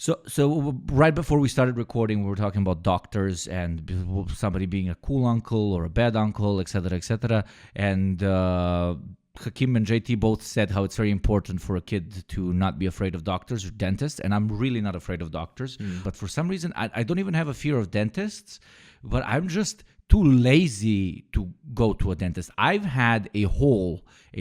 So right before we started recording, we were talking about doctors and somebody being a cool uncle or a bad uncle, etc., etc. And Hakim and JT both said how it's very important for a kid to not be afraid of doctors or dentists. And I'm really not afraid of doctors. But for some reason, I don't even have a fear of dentists, but I'm just too lazy to go to a dentist. I've had a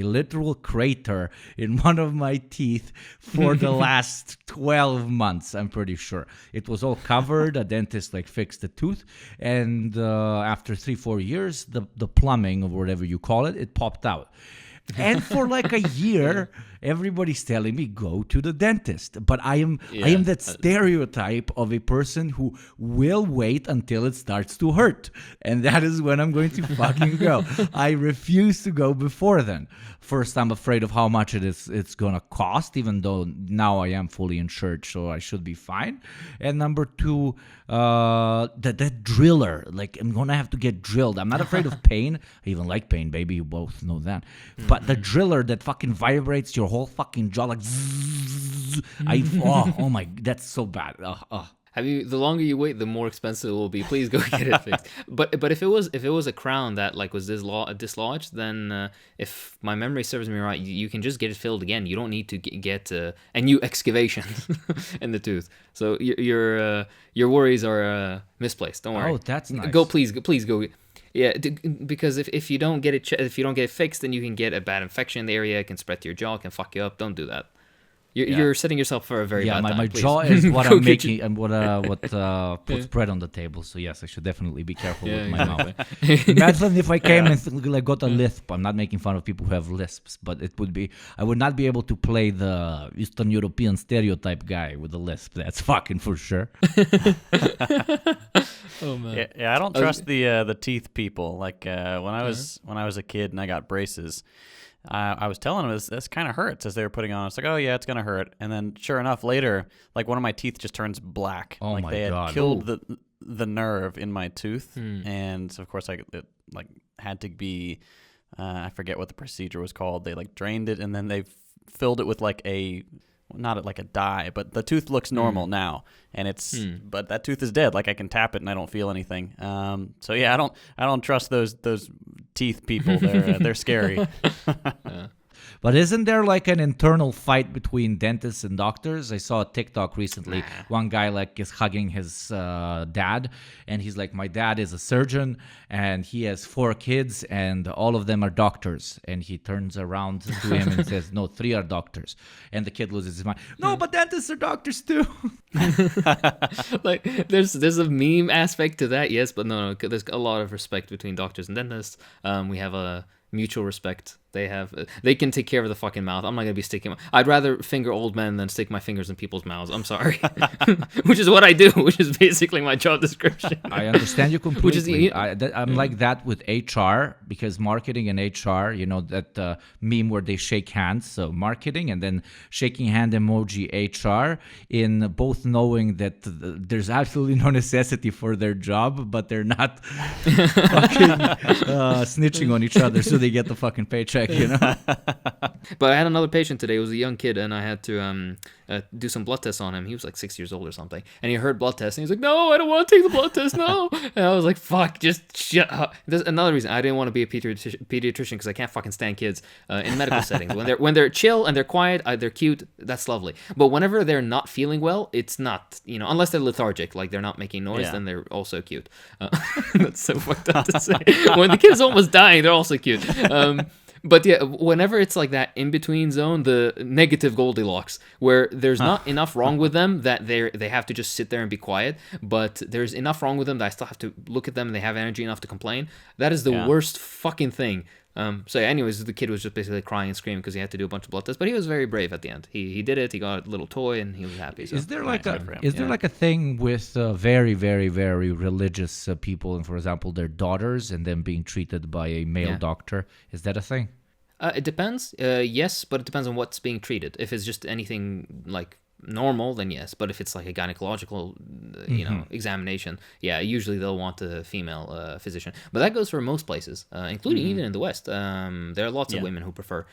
literal crater in one of my teeth for the last 12 months, I'm pretty sure. It was all covered. A dentist fixed the tooth. And after 3-4 years, the plumbing or whatever you call it, it popped out. And for a year, everybody's telling me go to the dentist. But I am that stereotype of a person who will wait until it starts to hurt. And that is when I'm going to fucking go. I refuse to go before then. First, I'm afraid of how much it's going to cost, even though now I am fully insured, so I should be fine. And number two, that driller. I'm going to have to get drilled. I'm not afraid of pain. I even like pain, baby. You both know that. But the driller that fucking vibrates your whole fucking jaw zzz, oh my, that's so bad. The longer you wait, the more expensive it will be. Please go get it fixed. But if it was a crown that was dislodged, then if my memory serves me right, you can just get it filled again. You don't need to get a new excavation in the tooth. So your worries are misplaced. Don't worry. Oh, that's nice. Please go. Yeah, because if you don't get it fixed, then you can get a bad infection in the area. It can spread to your jaw. It can fuck you up. Don't do that. You're setting yourself for a very bad time. My please. jaw is what I'm making and what puts bread on the table. So yes, I should definitely be careful with my mouth. Imagine if I came and got a lisp. I'm not making fun of people who have lisps, but I would not be able to play the Eastern European stereotype guy with a lisp. That's fucking for sure. Oh man. Yeah, I don't trust the teeth people. When I was a kid and I got braces. I was telling him this kind of hurts as they were putting on. I was like, oh yeah, it's gonna hurt. And then sure enough, later, one of my teeth just turns black. Oh my they God. had killed the nerve in my tooth, and so of course it had to be. I forget what the procedure was called. They drained it and then they filled it with not a dye, but the tooth looks normal now, and but that tooth is dead. I can tap it and I don't feel anything. So yeah, I don't trust those teeth people. They're scary. But isn't there an internal fight between dentists and doctors? I saw a TikTok recently. One guy is hugging his dad, and he's like, my dad is a surgeon, and he has 4 kids, and all of them are doctors. And he turns around to him and says, no, 3 are doctors. And the kid loses his mind. No, but dentists are doctors too. There's a meme aspect to that, yes, but no, there's a lot of respect between doctors and dentists. We have a mutual respect. They can take care of the fucking mouth. I'm not gonna be sticking. I'd rather finger old men than stick my fingers in people's mouths. I'm sorry, which is what I do. Which is basically my job description. I understand you completely. I'm like that with HR, because marketing and HR, that meme where they shake hands. So marketing and then shaking hand emoji HR, in both knowing that there's absolutely no necessity for their job, but they're not fucking snitching on each other so they get the fucking paycheck. But I had another patient today. It was a young kid, and I had to do some blood tests on him. He was 6 years old or something, and he heard blood tests, and he was like, "No, I don't want to take the blood test, no." And I was like, "Fuck, just shut up." There's another reason I didn't want to be a pediatrician because I can't fucking stand kids in medical settings. When they're chill and they're quiet, they're cute. That's lovely. But whenever they're not feeling well, it's not, unless they're lethargic, they're not making noise, then they're also cute. That's so fucked up to say. When the kid's almost dying, they're also cute. But yeah, whenever it's that in-between zone, the negative Goldilocks, where there's not enough wrong with them that they have to just sit there and be quiet, but there's enough wrong with them that I still have to look at them and they have energy enough to complain. That is the worst fucking thing. So yeah, anyways, the kid was just basically crying and screaming because he had to do a bunch of blood tests, but he was very brave at the end. He did it. He got a little toy and he was happy. So. Is there a thing with very, very, very religious people, and for example, their daughters, and them being treated by a male doctor? Is that a thing? It depends. Yes, but it depends on what's being treated. If it's just anything normal, then yes. But if it's a gynecological, examination, usually they'll want a female physician. But that goes for most places, including even in the West. There are lots of women who prefer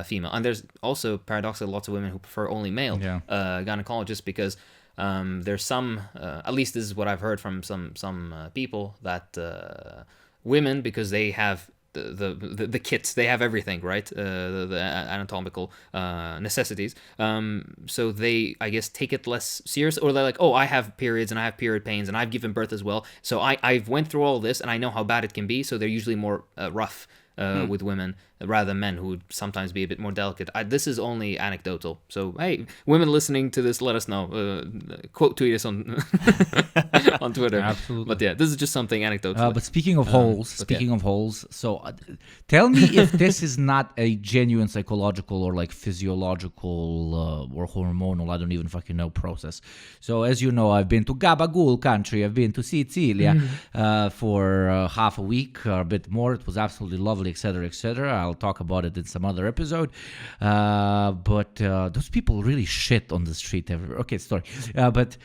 female, and there's also paradoxically lots of women who prefer only male gynecologists because there's some, at least this is what I've heard from some people, that women, because they have the kits, they have everything, right? The anatomical necessities. So they, I guess, take it less serious, or they're like, oh, I have periods and I have period pains and I've given birth as well. So I've went through all this and I know how bad it can be. So they're usually more rough with women rather than men, who would sometimes be a bit more delicate. This is only anecdotal. So, hey, women listening to this, let us know. Quote tweet us on on Twitter. Absolutely. But yeah, this is just something anecdotal. But speaking of holes, so tell me if this is not a genuine psychological or like physiological or hormonal, I don't even fucking know, process. So as you know, I've been to Gabagool country, I've been to Sicilia for half a week or a bit more. It was absolutely lovely, etc., etc. I'll talk about it in some other episode. But those people really shit on the street everywhere. Okay, sorry. But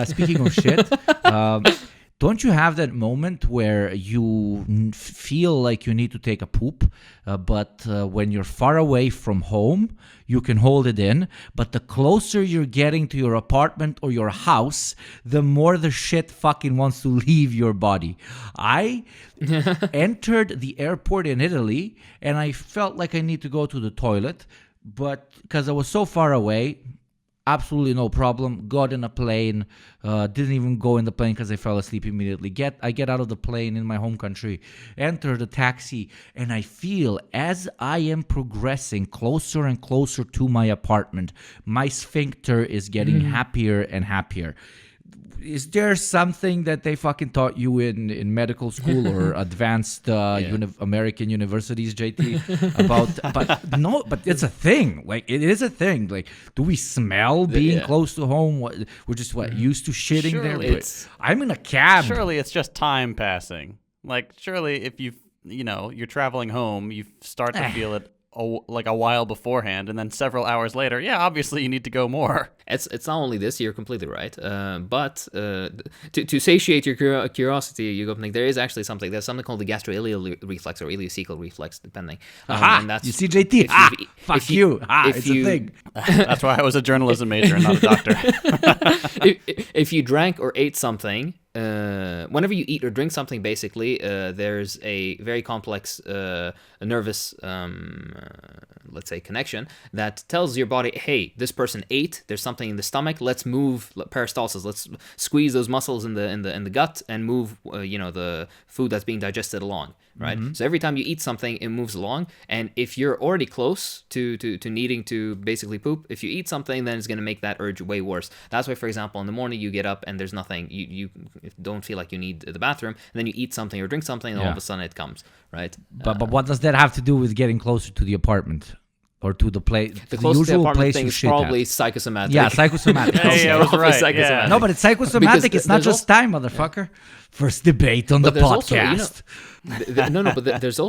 speaking of shit, don't you have that moment where you feel like you need to take a poop, but when you're far away from home, you can hold it in, but the closer you're getting to your apartment or your house, the more the shit fucking wants to leave your body? I entered the airport in Italy, and I felt like I need to go to the toilet, but because I was so far away, absolutely no problem. Got in a plane. Didn't even go in the plane because I fell asleep immediately. I get out of the plane in my home country, enter the taxi, and I feel as I am progressing closer and closer to my apartment, my sphincter is getting happier and happier. Is there something that they fucking taught you in medical school or advanced American universities, JT, about? But no, but it's a thing. Like, it is a thing. Like, do we smell being close to home? We're just used to shitting Surely there. I'm in a cab. Surely it's just time passing. Like, surely if you're traveling home, you start to feel it like a while beforehand, and then several hours later, obviously you need to go more. It's not only this, you're completely right. But to satiate your curiosity, you go think there's something called the gastroileal reflex or ileocecal reflex, depending. And that's, you see, JT, it's a thing. That's why I was a journalism major and not a doctor. If you drank or ate something, whenever you eat or drink something, basically, there's a very complex nervous, let's say, connection that tells your body, hey, this person ate, there's something in the stomach, let's move peristalsis, let's squeeze those muscles in the gut and move the food that's being digested along, right? So every time you eat something, it moves along, and if you're already close to needing to basically poop, if you eat something, then it's going to make that urge way worse. That's why, for example, in the morning you get up and there's nothing, you don't feel like you need the bathroom, and then you eat something or drink something, and all of a sudden it comes, right? But what does that have to do with getting closer to the apartment? Or to the place, the closest usual apartment place thing you is shit probably at. psychosomatic. Yeah, psychosomatic. Hey, I was right. Psychosomatic. No, but it's psychosomatic. It's not just time, motherfucker. First debate on the podcast. But there's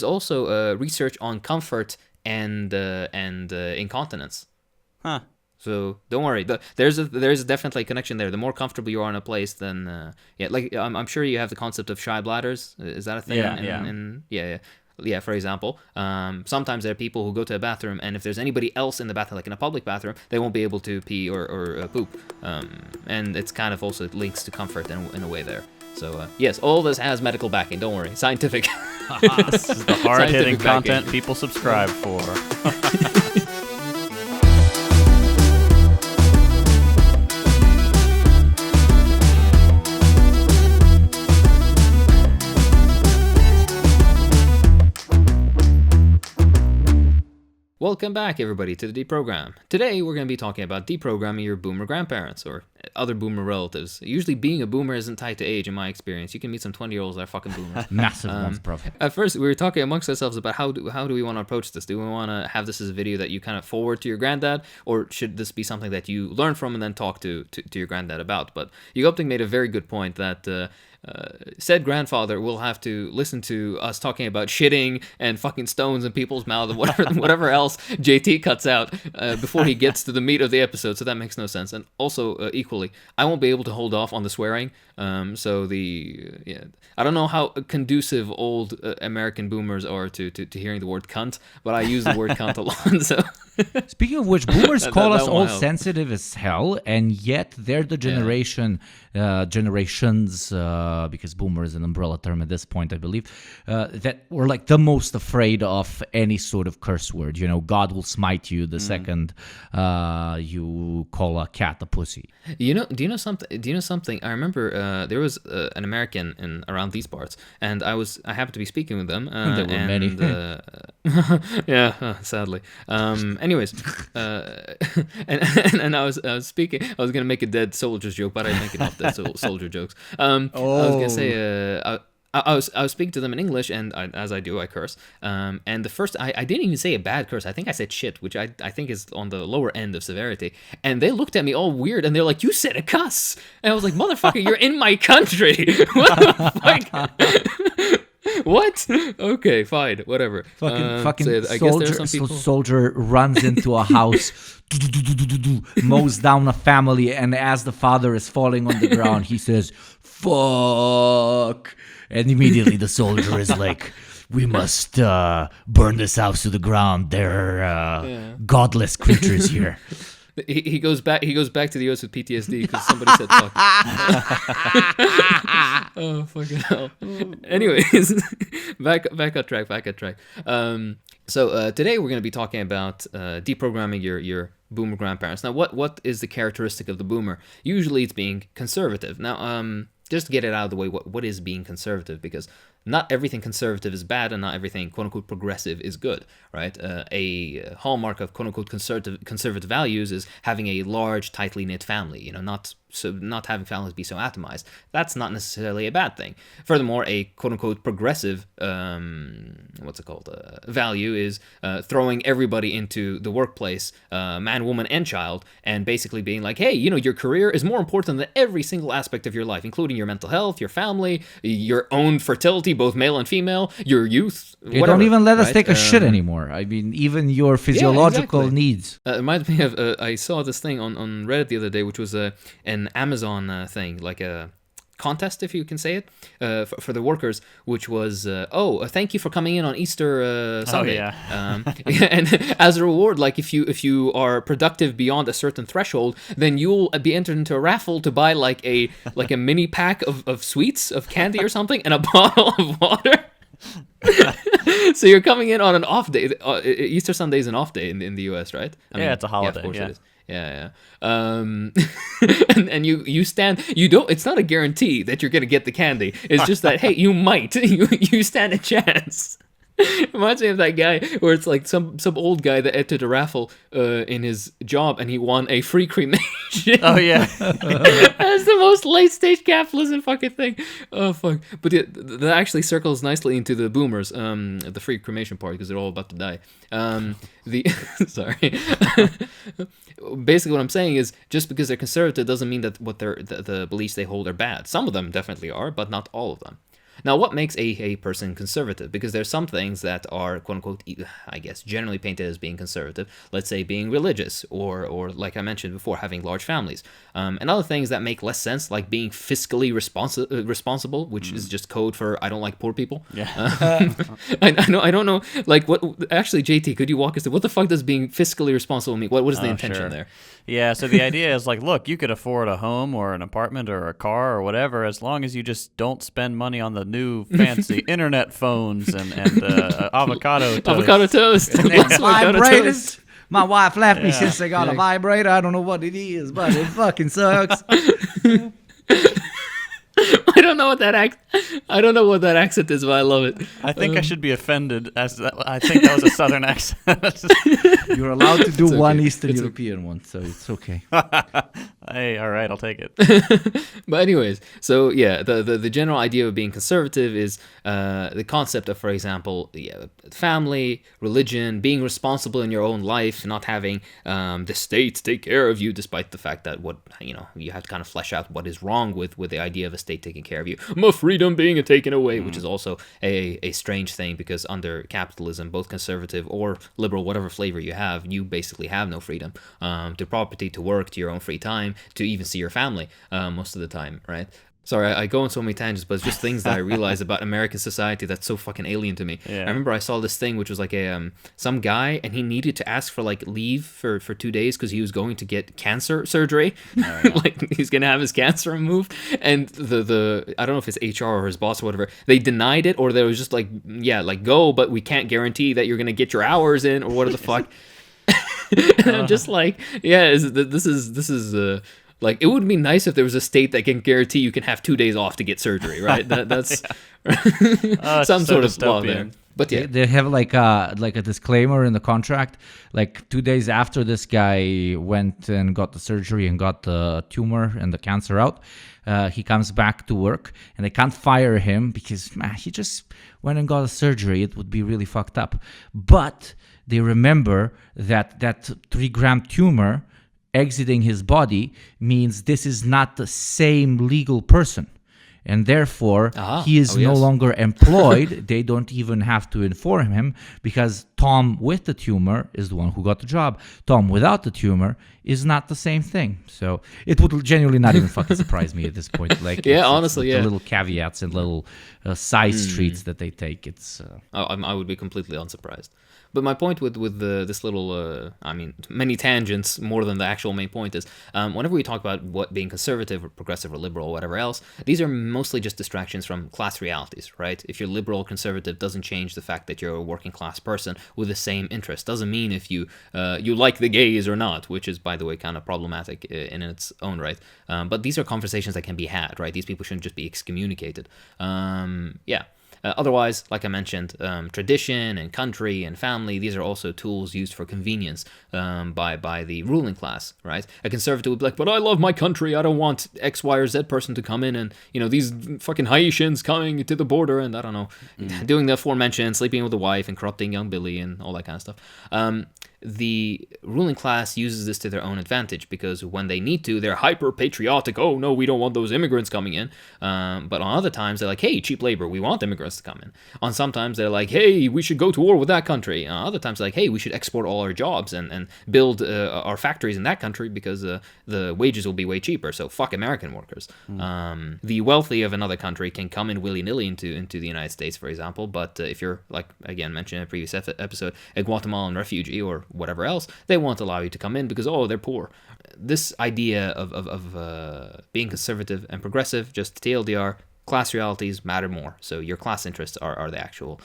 also research on comfort and incontinence. Huh. So don't worry. There's definitely a connection there. The more comfortable you are in a place, then I'm sure you have the concept of shy bladders. Is that a thing? Yeah. For example, sometimes there are people who go to a bathroom, and if there's anybody else in the bathroom, like in a public bathroom, they won't be able to pee or poop. And it's kind of also links to comfort in a way there. So yes, all this has medical backing. Don't worry, scientific. This is the hard-hitting content people subscribe for. Welcome back, everybody, to the Deprogram. Today, we're going to be talking about deprogramming your boomer grandparents or other boomer relatives. Usually, being a boomer isn't tied to age, in my experience. You can meet some 20-year-olds that are fucking boomers. Massive ones, bro. At first, we were talking amongst ourselves about how do we want to approach this? Do we want to have this as a video that you kind of forward to your granddad, or should this be something that you learn from and then talk to your granddad about? But Yugopting made a very good point that said grandfather will have to listen to us talking about shitting and fucking stones in people's mouths and whatever else JT cuts out before he gets to the meat of the episode, so that makes no sense. And also, equally, I won't be able to hold off on the swearing, so I don't know how conducive old American boomers are to hearing the word cunt, but I use the word cunt a lot, so Speaking of which, boomers call that us won't all help. sensitive as hell, and yet they're the generations, because boomer is an umbrella term at this point, I believe, that were like the most afraid of any sort of curse word. You know, God will smite you the second you call a cat a pussy. Do you know something? I remember there was an American in around these parts, and I happened to be speaking with them. There were and, many. Yeah, sadly. Anyways, and I was speaking. I was gonna make a dead soldiers joke, but I didn't make enough dead soldier jokes. I was gonna say. I was speaking to them in English, and as I do, I curse. And the first, I didn't even say a bad curse. I think I said shit, which I think is on the lower end of severity. And they looked at me all weird, and they're like, "You said a cuss," and I was like, "Motherfucker, you're in my country. What the fuck?" What? Okay, fine, whatever. Fucking so I guess there are some people. soldier runs into a house, mows down a family, and as the father is falling on the ground, he says, "Fuck." And immediately the soldier is like, "We must burn this house to the ground. There are godless creatures here." He goes back to the US with PTSD because somebody said fuck. Oh, fucking hell. Anyways, back on track. So today we're going to be talking about deprogramming your boomer grandparents. Now, what is the characteristic of the boomer? Usually it's being conservative. Now, just to get it out of the way, what is being conservative? Because not everything conservative is bad, and not everything quote-unquote progressive is good, right? A hallmark of quote-unquote conservative values is having a large, tightly knit family, you know, not having families be so atomized. That's not necessarily a bad thing. Furthermore, a quote-unquote progressive, value is throwing everybody into the workplace, man, woman, and child, and basically being like, hey, you know, your career is more important than every single aspect of your life, including your mental health, your family, your own fertility, both male and female, your youth, They whatever. don't even let us right? take a shit anymore. I mean, even your physiological exactly. needs. It reminds me of, I saw this thing on Reddit the other day, which was an Amazon thing, like a contest, if you can say it, for the workers, which was, thank you for coming in on Easter Sunday. Oh, yeah. And as a reward, like if you are productive beyond a certain threshold, then you'll be entered into a raffle to buy like a mini pack of sweets, of candy or something, and a bottle of water. So you're coming in on an off day. Easter Sunday is an off day in the US, right? It's a holiday. Yeah, of course yeah. it is. Yeah. And you stand. You don't. It's not a guarantee that you're gonna get the candy. It's just that, hey, you might. You stand a chance. Reminds me of that guy where it's like some old guy that entered a raffle in his job, and he won a free cremation. Oh yeah. That's the most late stage capitalism fucking thing. Oh fuck! But that actually circles nicely into the boomers, the free cremation part, because they're all about to die. Sorry. Basically, what I'm saying is, just because they're conservative doesn't mean that what the beliefs they hold are bad. Some of them definitely are, but not all of them. Now, what makes a person conservative? Because there's some things that are, quote-unquote, I guess, generally painted as being conservative. Let's say being religious, or like I mentioned before, having large families. And other things that make less sense, like being fiscally responsible, which is just code for I don't like poor people. Yeah. I don't know, like, what... Actually, JT, could you walk us through, what the fuck does being fiscally responsible mean? What is the intention sure. there? Yeah, so the idea is like, look, you could afford a home or an apartment or a car or whatever, as long as you just don't spend money on the new fancy internet phones and avocado toast. Avocado toast. Lots of avocado toast. Vibrators. My wife left me since I got a vibrator. I don't know what it is, but it fucking sucks. I don't know what that accent is, but I love it. I think I should be offended, as I think that was a southern accent. You're allowed to do okay. one Eastern It's European one, so it's okay. Hey, all right, I'll take it. But anyways, so yeah, the general idea of being conservative is the concept of, for example, family, religion, being responsible in your own life, not having the state take care of you, despite the fact that you have to kind of flesh out what is wrong with the idea of a state taking care of you. My freedom being taken away, which is also a strange thing, because under capitalism, both conservative or liberal, whatever flavor you have, you basically have no freedom to property, to work, to your own free time, to even see your family most of the time, right? Sorry, I go on so many tangents, but it's just things that I realize about American society that's so fucking alien to me. Yeah. I remember I saw this thing which was like a some guy, and he needed to ask for like leave for 2 days because he was going to get cancer surgery. Like he's gonna have his cancer removed, and the I don't know if it's HR or his boss or whatever, they denied it, or they was just like, yeah, like go, but we can't guarantee that you're gonna get your hours in or whatever the fuck. And I'm just like, yeah, this is like, it would be nice if there was a state that can guarantee you can have 2 days off to get surgery, right? That's some sort of law there. But yeah, They have like a disclaimer in the contract. Like 2 days after this guy went and got the surgery and got the tumor and the cancer out, he comes back to work, and they can't fire him because he just went and got a surgery. It would be really fucked up. But they remember that 3-gram tumor exiting his body means this is not the same legal person, and therefore he is no longer employed. They don't even have to inform him, because Tom with the tumor is the one who got the job. Tom without the tumor is not the same thing. So it would genuinely not even fucking surprise me at this point. Like, honestly, the little caveats and little side streets that they take. It's I would be completely unsurprised. But my point with this little, many tangents more than the actual main point is, whenever we talk about what being conservative or progressive or liberal or whatever else, these are mostly just distractions from class realities, right? If you're liberal or conservative, doesn't change the fact that you're a working class person with the same interests. Doesn't mean if you like the gays or not, which is, by the way, kind of problematic in its own right. But these are conversations that can be had, right? These people shouldn't just be excommunicated. Otherwise, like I mentioned, tradition and country and family, these are also tools used for convenience by the ruling class, right? A conservative would be like, but I love my country. I don't want X, Y, or Z person to come in and, these fucking Haitians coming to the border and, I don't know, doing the aforementioned, sleeping with the wife and corrupting young Billy and all that kind of stuff. The ruling class uses this to their own advantage, because when they need to, they're hyper patriotic. Oh no, we don't want those immigrants coming in. But on other times, they're like, hey, cheap labor, we want immigrants to come in. On sometimes they're like, hey, we should go to war with that country. On other times, they're like, hey, we should export all our jobs and build our factories in that country, because the wages will be way cheaper. So fuck American workers. The wealthy of another country can come in willy-nilly into the United States, for example. But if you're, like, again, mentioned in a previous episode, a Guatemalan refugee or whatever else, they won't allow you to come in because, they're poor. This idea of being conservative and progressive, just TLDR, class realities matter more. So your class interests are the actual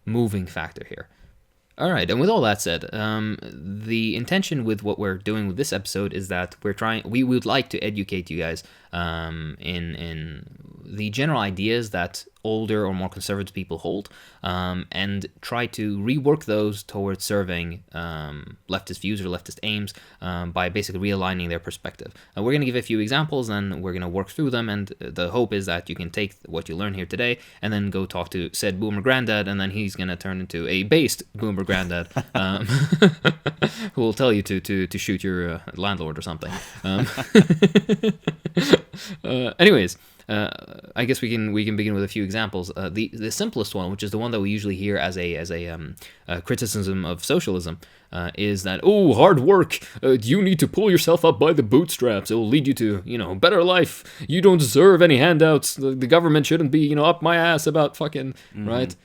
moving factor here. All right, and with all that said, the intention with what we're doing with this episode is that we would like to educate you guys in the general ideas that older or more conservative people hold, and try to rework those towards serving leftist views or leftist aims by basically realigning their perspective. We're going to give a few examples, and we're going to work through them, and the hope is that you can take what you learn here today and then go talk to said boomer granddad, and then he's going to turn into a based boomer granddad who will tell you to shoot your landlord or something. Anyways, I guess we can begin with a few examples. The simplest one, which is the one that we usually hear as a criticism of socialism, is that, hard work. You need to pull yourself up by the bootstraps. It will lead you to better life. You don't deserve any handouts. The government shouldn't be up my ass about fucking right.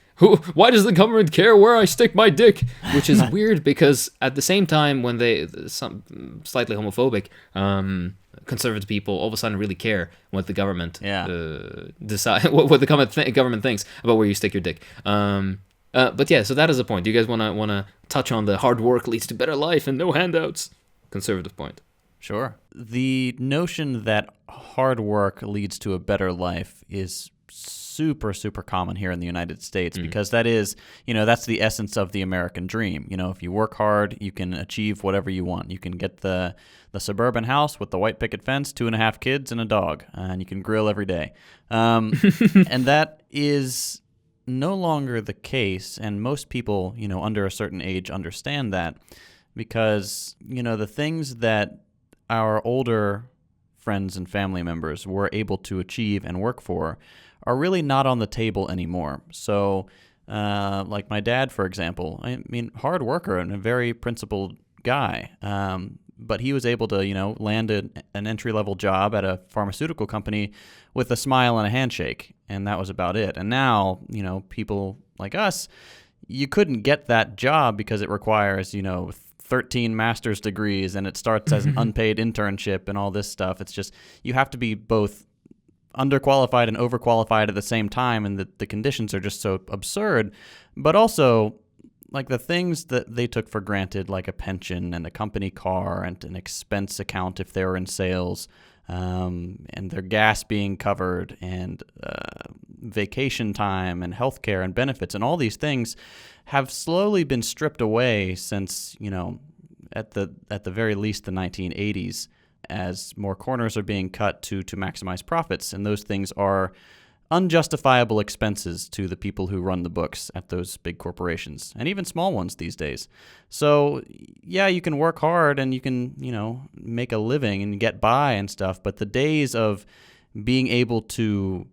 Why does the government care where I stick my dick? Which is weird, because at the same time, when some slightly homophobic conservative people all of a sudden really care what the government decide, what the government thinks about where you stick your dick. But yeah, so that is a point. Do you guys want to touch on the hard work leads to better life and no handouts? Conservative point. Sure. The notion that hard work leads to a better life is super, super common here in the United States, because that is, that's the essence of the American dream. If you work hard, you can achieve whatever you want. You can get the suburban house with the white picket fence, 2.5 kids and a dog, and you can grill every day. And that is no longer the case, and most people, under a certain age understand that, because, the things that our older friends and family members were able to achieve and work for are really not on the table anymore. So, like my dad, for example, hard worker and a very principled guy, but he was able to, land an entry-level job at a pharmaceutical company with a smile and a handshake, and that was about it. And now, people like us, you couldn't get that job because it requires, 13 master's degrees, and it starts as an unpaid internship and all this stuff. It's just, you have to be both underqualified and overqualified at the same time, and the conditions are just so absurd. But also, like, the things that they took for granted, like a pension and a company car and an expense account if they were in sales, and their gas being covered, and vacation time and healthcare and benefits and all these things have slowly been stripped away since, at the very least the 1980s, as more corners are being cut to maximize profits, and those things are unjustifiable expenses to the people who run the books at those big corporations, and even small ones these days. So, yeah, you can work hard and you can, make a living and get by and stuff, but the days of being able to,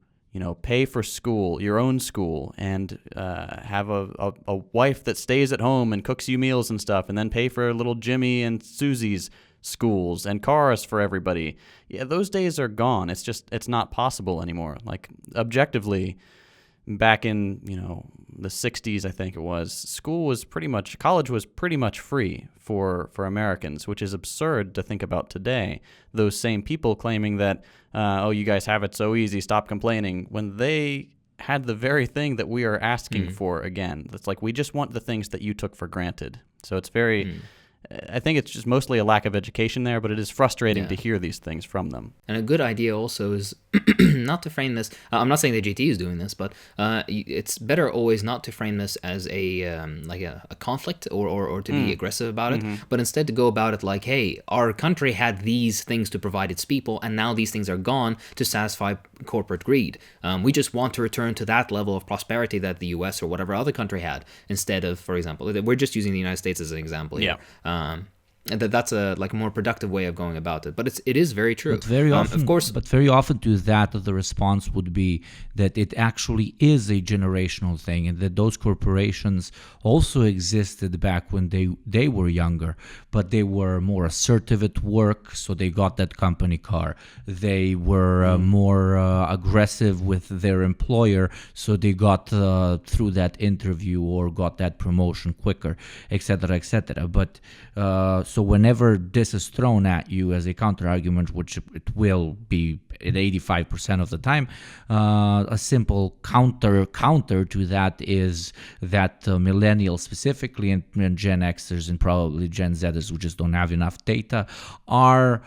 pay for school, your own school, and have a wife that stays at home and cooks you meals and stuff, and then pay for little Jimmy and Susie's schools and cars for everybody. Yeah, those days are gone. It's not possible anymore. Like, objectively, back in, the 60s, I think it was, college was pretty much free for Americans, which is absurd to think about today. Those same people claiming that, you guys have it so easy, stop complaining, when they had the very thing that we are asking for again. It's like, we just want the things that you took for granted. So it's very... I think it's just mostly a lack of education there, but it is frustrating to hear these things from them. And a good idea also is not to frame this. I'm not saying that JT is doing this, but it's better always not to frame this as a conflict or to be aggressive about it, but instead to go about it like, hey, our country had these things to provide its people, and now these things are gone to satisfy corporate greed. We just want to return to that level of prosperity that the U.S. or whatever other country had, instead of, for example, we're just using the United States as an example here. Yeah. And that's a more productive way of going about it, but it is very true. But very often, of course, very often to that, the response would be that it actually is a generational thing, and that those corporations also existed back when they were younger, but they were more assertive at work, so they got that company car. They were more aggressive with their employer, so they got through that interview or got that promotion quicker, etc., etc. But so whenever this is thrown at you as a counter-argument, which it will be at 85% of the time, a simple counter to that is that millennials specifically, and Gen Xers and probably Gen Zers who just don't have enough data, are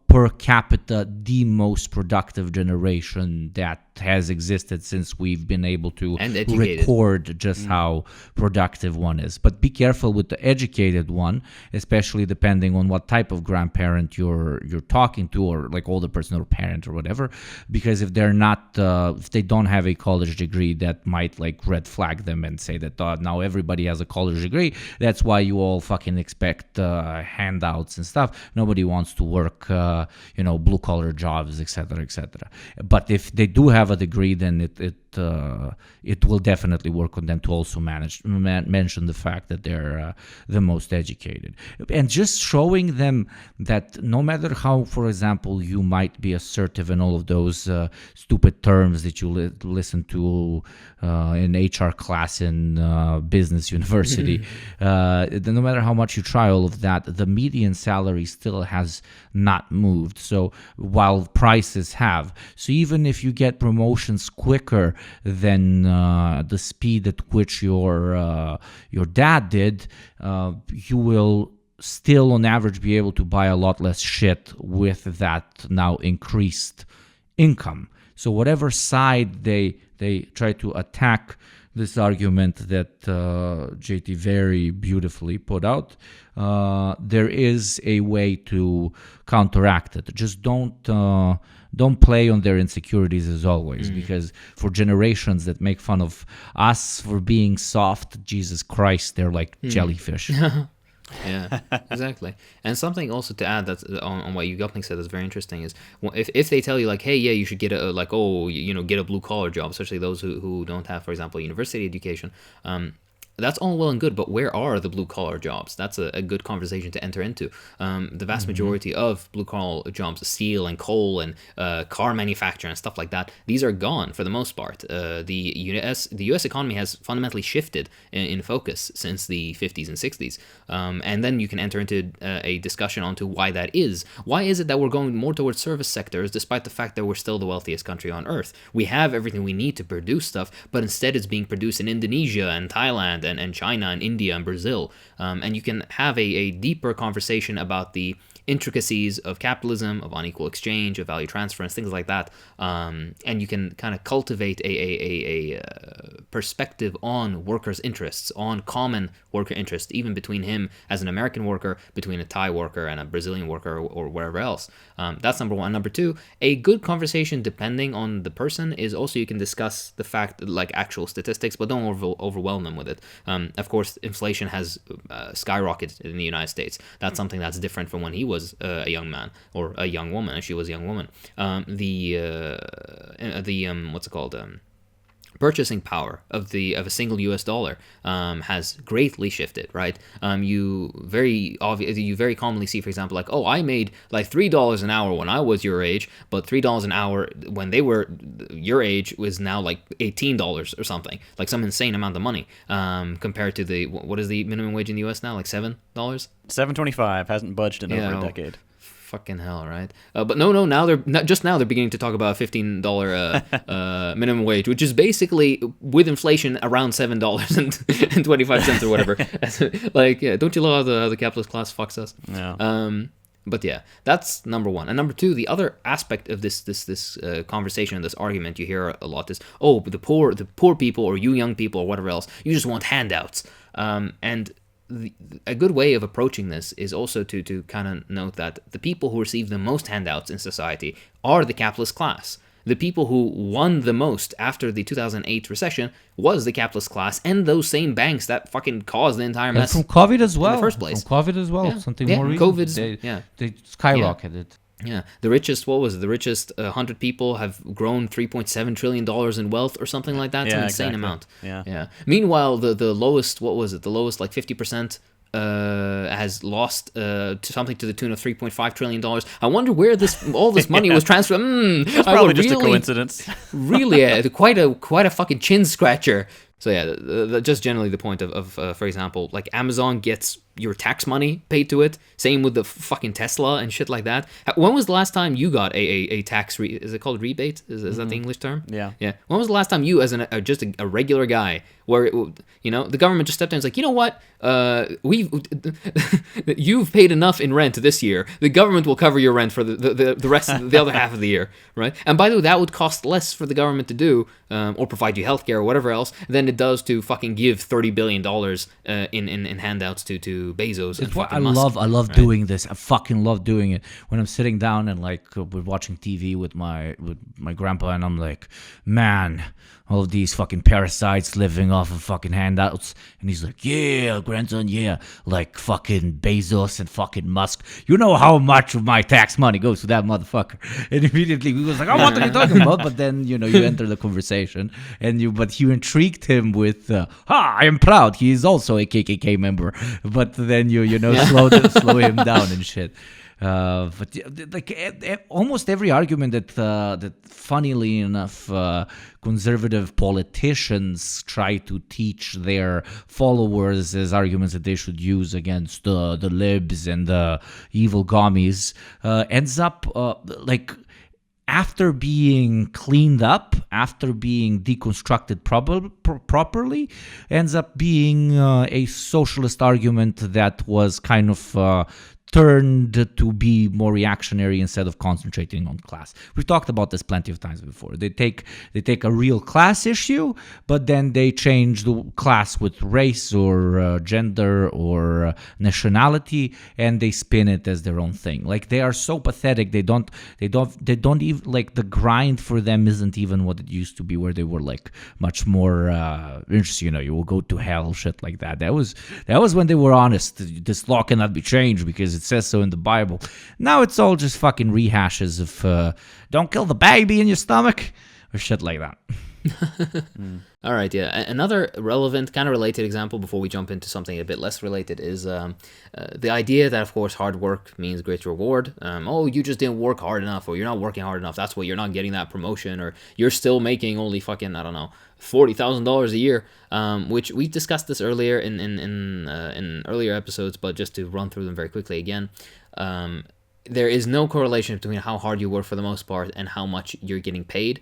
per capita the most productive generation that has existed since we've been able to record just how productive one is. But be careful with the educated one, especially depending on what type of grandparent you're talking to, or like older person or parent or whatever, because if they're not if they don't have a college degree, that might like red flag them and say that now everybody has a college degree, that's why you all fucking expect handouts and stuff. Nobody wants to work blue collar jobs, etc., etc. But if they do have a degree, then it will definitely work on them to also mention the fact that they're the most educated, and just showing them that no matter how, for example, you might be assertive in all of those stupid terms that you listen to in HR class in business university, no matter how much you try all of that, the median salary still has not moved. So while prices have, so even if you get promotions quicker than the speed at which your dad did, you will still on average be able to buy a lot less shit with that now increased income. So whatever side they try to attack this argument that JT very beautifully put out, there is a way to counteract it. Just don't play on their insecurities as always, because for generations that make fun of us for being soft, Jesus Christ, they're like jellyfish. Yeah, exactly. And something also to add that's on what Yugopnik said that's very interesting is if they tell you like, hey, yeah, you should get get a blue collar job, especially those who don't have, for example, university education. that's all well and good, but where are the blue collar jobs? That's a good conversation to enter into. The vast majority of blue collar jobs, steel and coal and car manufacture and stuff like that, these are gone for the most part. The U.S. economy has fundamentally shifted in focus since the 50s and 60s, and then you can enter into a discussion onto why that is. Why is it that we're going more towards service sectors, despite the fact that we're still the wealthiest country on earth? We have everything we need to produce stuff, but instead it's being produced in Indonesia and Thailand and China and India and Brazil. And you can have a deeper conversation about the intricacies of capitalism, of unequal exchange, of value transference, things like that. And you can kind of cultivate a perspective on workers' interests, on common worker interests, even between him as an American worker, between a Thai worker and a Brazilian worker or wherever else. That's number one. Number two, a good conversation, depending on the person, is also you can discuss the fact, like actual statistics, but don't overwhelm them with it. Of course, inflation has skyrocketed in the United States. That's something that's different from when he was a young man or a young woman, and she was a young woman. What's it called? Purchasing power of a single US dollar has greatly shifted, right? You very commonly see, for example, like, oh, I made like $3 an hour when I was your age, but $3 an hour when they were your age was now like $18 or something, like some insane amount of money compared to what is the minimum wage in the US now, like $7? $7.25 hasn't budged in over a decade. Fucking hell, right? But no. Now they're beginning to talk about a $15 minimum wage, which is basically with inflation around $7.25 or whatever. Like, yeah, don't you love how the capitalist class fucks us? Yeah. But yeah, that's number one. And number two, the other aspect of this conversation and this argument you hear a lot is, oh, but the poor people or you young people or whatever else, you just want handouts. And a good way of approaching this is also to kind of note that the people who receive the most handouts in society are the capitalist class. The people who won the most after the 2008 recession was the capitalist class and those same banks that fucking caused the entire mess. And from COVID as well. In the first place. From COVID as well. Yeah. Something Yeah, more recent. COVID's, They skyrocketed. Yeah, the richest 100 people have grown $3.7 trillion in wealth or something like that. It's an insane amount. Yeah. Meanwhile, the lowest, what was it? The lowest, like 50%, has lost to something to the tune of $3.5 trillion. I wonder where all this money was transferred. It's probably just a coincidence. Really, quite a fucking chin scratcher. So yeah, just generally the point of for example, like Amazon gets your tax money paid to it. Same with the fucking Tesla and shit like that. When was the last time you got a tax is it called rebate? Is that the English term? Yeah. Yeah. When was the last time you, as just a regular guy, where the government just stepped in and was like, you know what, you've paid enough in rent this year. The government will cover your rent for the rest of the other half of the year, right? And by the way, that would cost less for the government to do or provide you healthcare or whatever else than it does to fucking give $30 billion in handouts to Bezos. It's what I love. I love doing this. I fucking love doing it. When I'm sitting down and like we're watching TV with my grandpa, and I'm like, man, all of these fucking parasites living off of fucking handouts. And he's like, yeah, grandson, yeah, like fucking Bezos and fucking Musk. You know how much of my tax money goes to that motherfucker? And immediately we was like, oh, what are you talking about? But then you enter the conversation, but you intrigued him with, I am proud. He is also a KKK member. But then you slow him down and shit. But like almost every argument that funnily enough conservative politicians try to teach their followers as arguments that they should use against the libs and the evil gummies ends up like after being cleaned up, after being deconstructed properly, ends up being a socialist argument that was kind of turned to be more reactionary instead of concentrating on class. We've talked about this plenty of times before. They take a real class issue, but then they change the class with race or gender or nationality, and they spin it as their own thing. Like they are so pathetic. They don't even like the grind for them isn't even what it used to be, where they were like much more interesting. You will go to hell, shit like that. That was when they were honest. This law cannot be changed because it says so in the Bible. Now it's all just fucking rehashes of don't kill the baby in your stomach or shit like that. All right, yeah. Another relevant, kind of related example before we jump into something a bit less related is the idea that, of course, hard work means great reward. Oh, you just didn't work hard enough, or you're not working hard enough. That's why you're not getting that promotion, or you're still making only fucking, I don't know, $40,000 a year. Which we discussed this earlier in earlier episodes, but just to run through them very quickly again. There is no correlation between how hard you work for the most part and how much you're getting paid.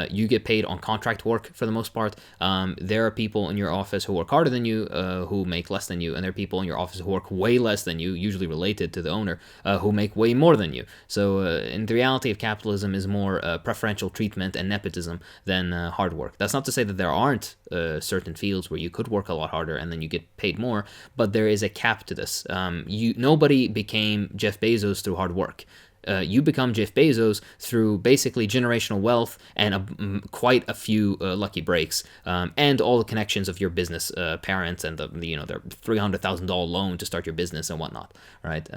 You get paid on contract work for the most part. There are people in your office who work harder than you, who make less than you, and there are people in your office who work way less than you, usually related to the owner, who make way more than you. So in the reality of capitalism is more preferential treatment and nepotism than hard work. That's not to say that there aren't certain fields where you could work a lot harder and then you get paid more, but there is a cap to this. Nobody became Jeff Bezos through hard work. You become Jeff Bezos through basically generational wealth and quite a few lucky breaks, and all the connections of your business parents and their $300,000 loan to start your business and whatnot. Right?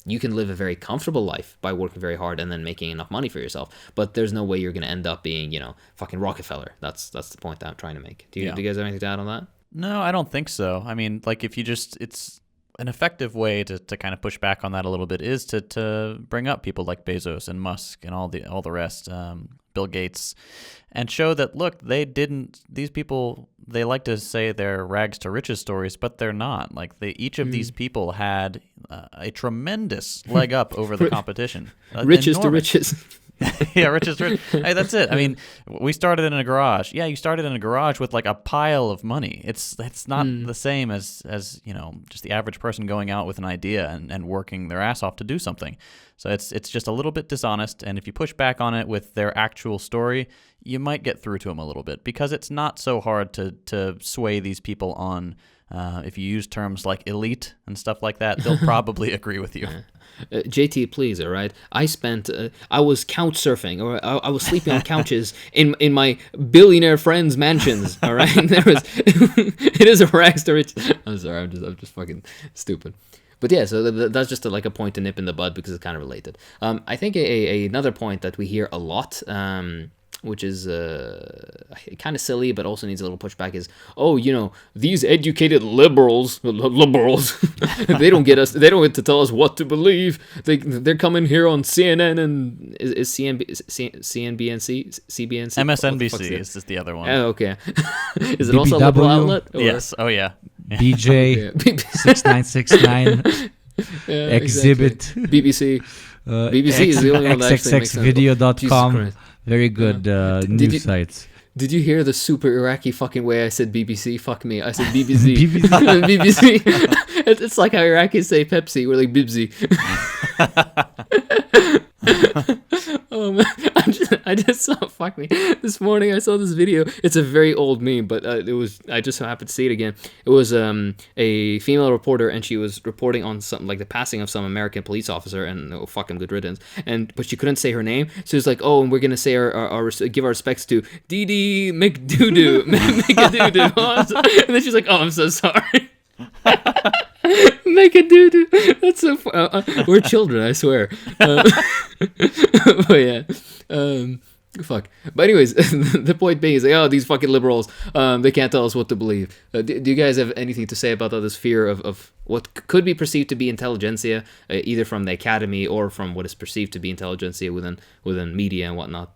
You can live a very comfortable life by working very hard and then making enough money for yourself. But there's no way you're going to end up being fucking Rockefeller. That's the point that I'm trying to make. Do you guys have anything to add on that? No, I don't think so. I mean, like if you just it's an effective way to kind of push back on that a little bit is to bring up people like Bezos and Musk and all the rest, Bill Gates, and show that, look, these people, they like to say they're rags to riches stories, but they're not. Like each of these people had a tremendous leg up over the competition. Riches to riches. Yeah, riches to riches. Hey, that's it. I mean, we started in a garage. Yeah, you started in a garage with like a pile of money. It's not the same as just the average person going out with an idea and working their ass off to do something. So it's just a little bit dishonest, and if you push back on it with their actual story, you might get through to them a little bit, because it's not so hard to sway these people on. If you use terms like elite and stuff like that, they'll probably agree with you. JT, please, all right? I was couch surfing, or I was sleeping on couches in my billionaire friends' mansions, all right? It is a rags to riches. I'm sorry, I'm just fucking stupid. But yeah, so that's just a point to nip in the bud because it's kind of related. I think another point that we hear a lot, which is kind of silly but also needs a little pushback, is, these educated liberals, they don't get to tell us what to believe. They're coming here on CNN and is CNBC, CBNC? MSNBC is just the other one. Oh, okay. Is it also a liberal outlet? Or? Yes. Oh, yeah. BJ, 6969, Exhibit, exactly. BBC. BBC is the only one that actually makes sense. XXXvideo.com. Very good news sites. Did you hear the super Iraqi fucking way I said BBC? Fuck me. I said BBC. BBC. It's like how Iraqis say Pepsi. We're like Bibsy. Oh man, I just saw, fuck me, this morning I saw this video. It's a very old meme, but I just happened to see it again. It was a female reporter, and she was reporting on something like the passing of some American police officer, and fucking good riddance, but she couldn't say her name, so it's like, and we're gonna say our give our respects to Dee Dee McDoodoo, McDoodoo, and then she's like, I'm so sorry. Make a doo-doo. That's so we're children, I swear. But yeah. Fuck. But anyways, the point being is like, these fucking liberals, they can't tell us what to believe. Do you guys have anything to say about this fear of what could be perceived to be intelligentsia, either from the academy or from what is perceived to be intelligentsia within media and whatnot?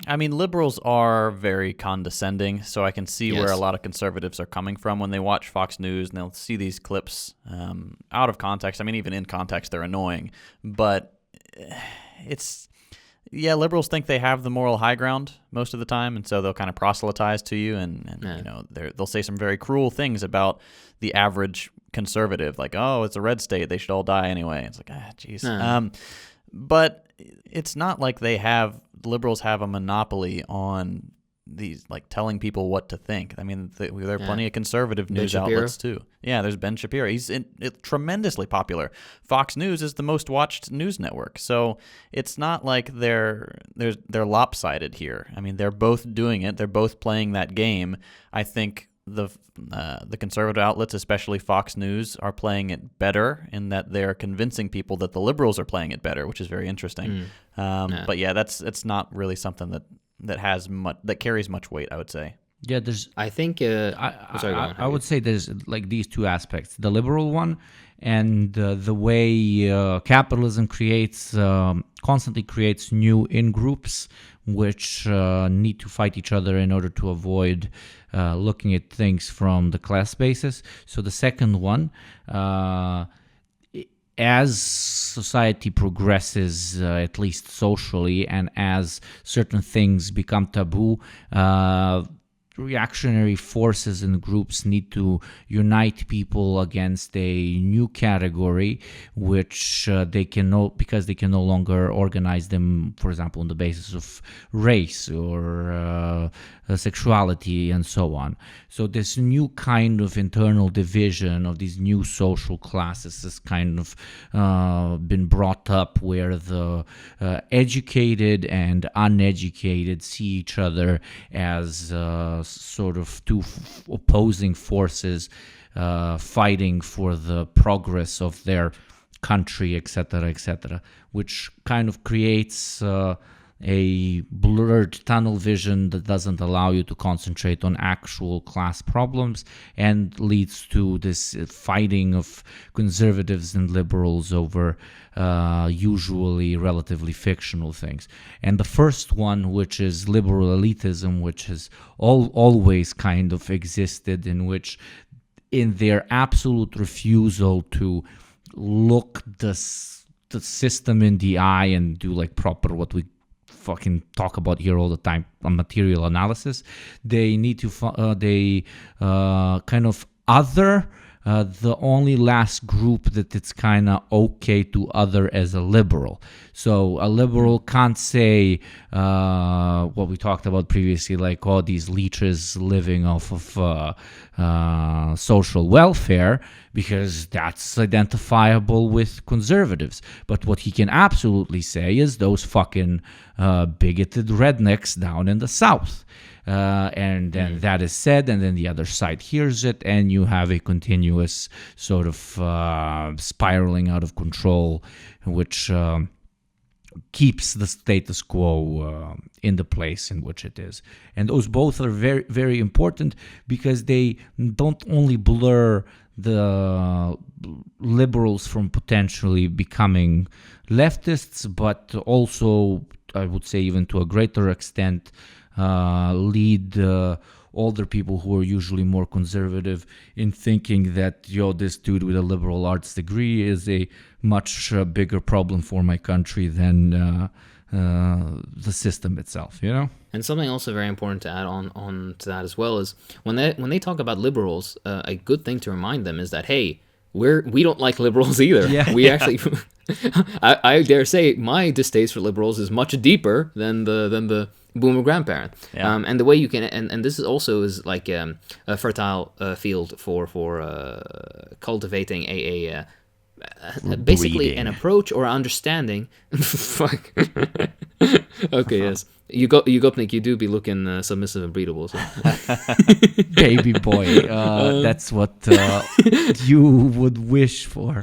I mean, liberals are very condescending, so I can see where a lot of conservatives are coming from when they watch Fox News and they'll see these clips out of context. I mean, even in context, they're annoying. But liberals think they have the moral high ground most of the time, and so they'll kind of proselytize to you, and they'll say some very cruel things about the average conservative, like, it's a red state, they should all die anyway. It's like, jeez. But it's not like liberals have a monopoly on these, like, telling people what to think. I mean, there are plenty of conservative news outlets too. Yeah, there's Ben Shapiro. He's tremendously popular. Fox News is the most watched news network. So it's not like they're lopsided here. I mean, they're both doing it. They're both playing that game. I think the conservative outlets, especially Fox News, are playing it better in that they're convincing people that the liberals are playing it better, which is very interesting. But yeah, it's not really something that carries much weight, I would say. Yeah, there's. I think. Sorry, go on. I would say there's like these two aspects: the liberal one, and the way capitalism constantly creates new in-groups, which need to fight each other in order to avoid looking at things from the class basis. So the second one. As society progresses, at least socially, and as certain things become taboo, reactionary forces and groups need to unite people against a new category, which because they can no longer organize them, for example, on the basis of race or sexuality and so on. So this new kind of internal division of these new social classes has kind of been brought up, where the educated and uneducated see each other as sort of two opposing forces fighting for the progress of their country, etc., which kind of creates a blurred tunnel vision that doesn't allow you to concentrate on actual class problems, and leads to this fighting of conservatives and liberals over usually relatively fictional things. And the first one, which is liberal elitism, which has always kind of existed, in which, in their absolute refusal to look the system in the eye and do like proper, what we fucking talk about here all the time, on material analysis, they need to kind of other the only last group that it's kind of okay to other as a liberal. So a liberal can't say what we talked about previously, like, oh, these leeches living off of social welfare, because that's identifiable with conservatives. But what he can absolutely say is those fucking bigoted rednecks down in the South. And then that is said, and then the other side hears it, and you have a continuous sort of spiraling out of control, which keeps the status quo in the place in which it is. And those both are very, very important, because they don't only blur the liberals from potentially becoming leftists, but also, I would say, even to a greater extent, lead older people who are usually more conservative in thinking that, this dude with a liberal arts degree is a much bigger problem for my country than the system itself, And something also very important to add on to that as well is when they talk about liberals, a good thing to remind them is that, hey, we don't like liberals either. Yeah. We actually, I dare say, my distaste for liberals is much deeper than the boomer grandparent. Yeah. And the way you can, and this is also is like a fertile field for cultivating a basically Breeding. an approach or understanding. Fuck. Okay, yes. You Gopnik, you do be looking submissive and breedable. So. Baby boy, that's what you would wish for.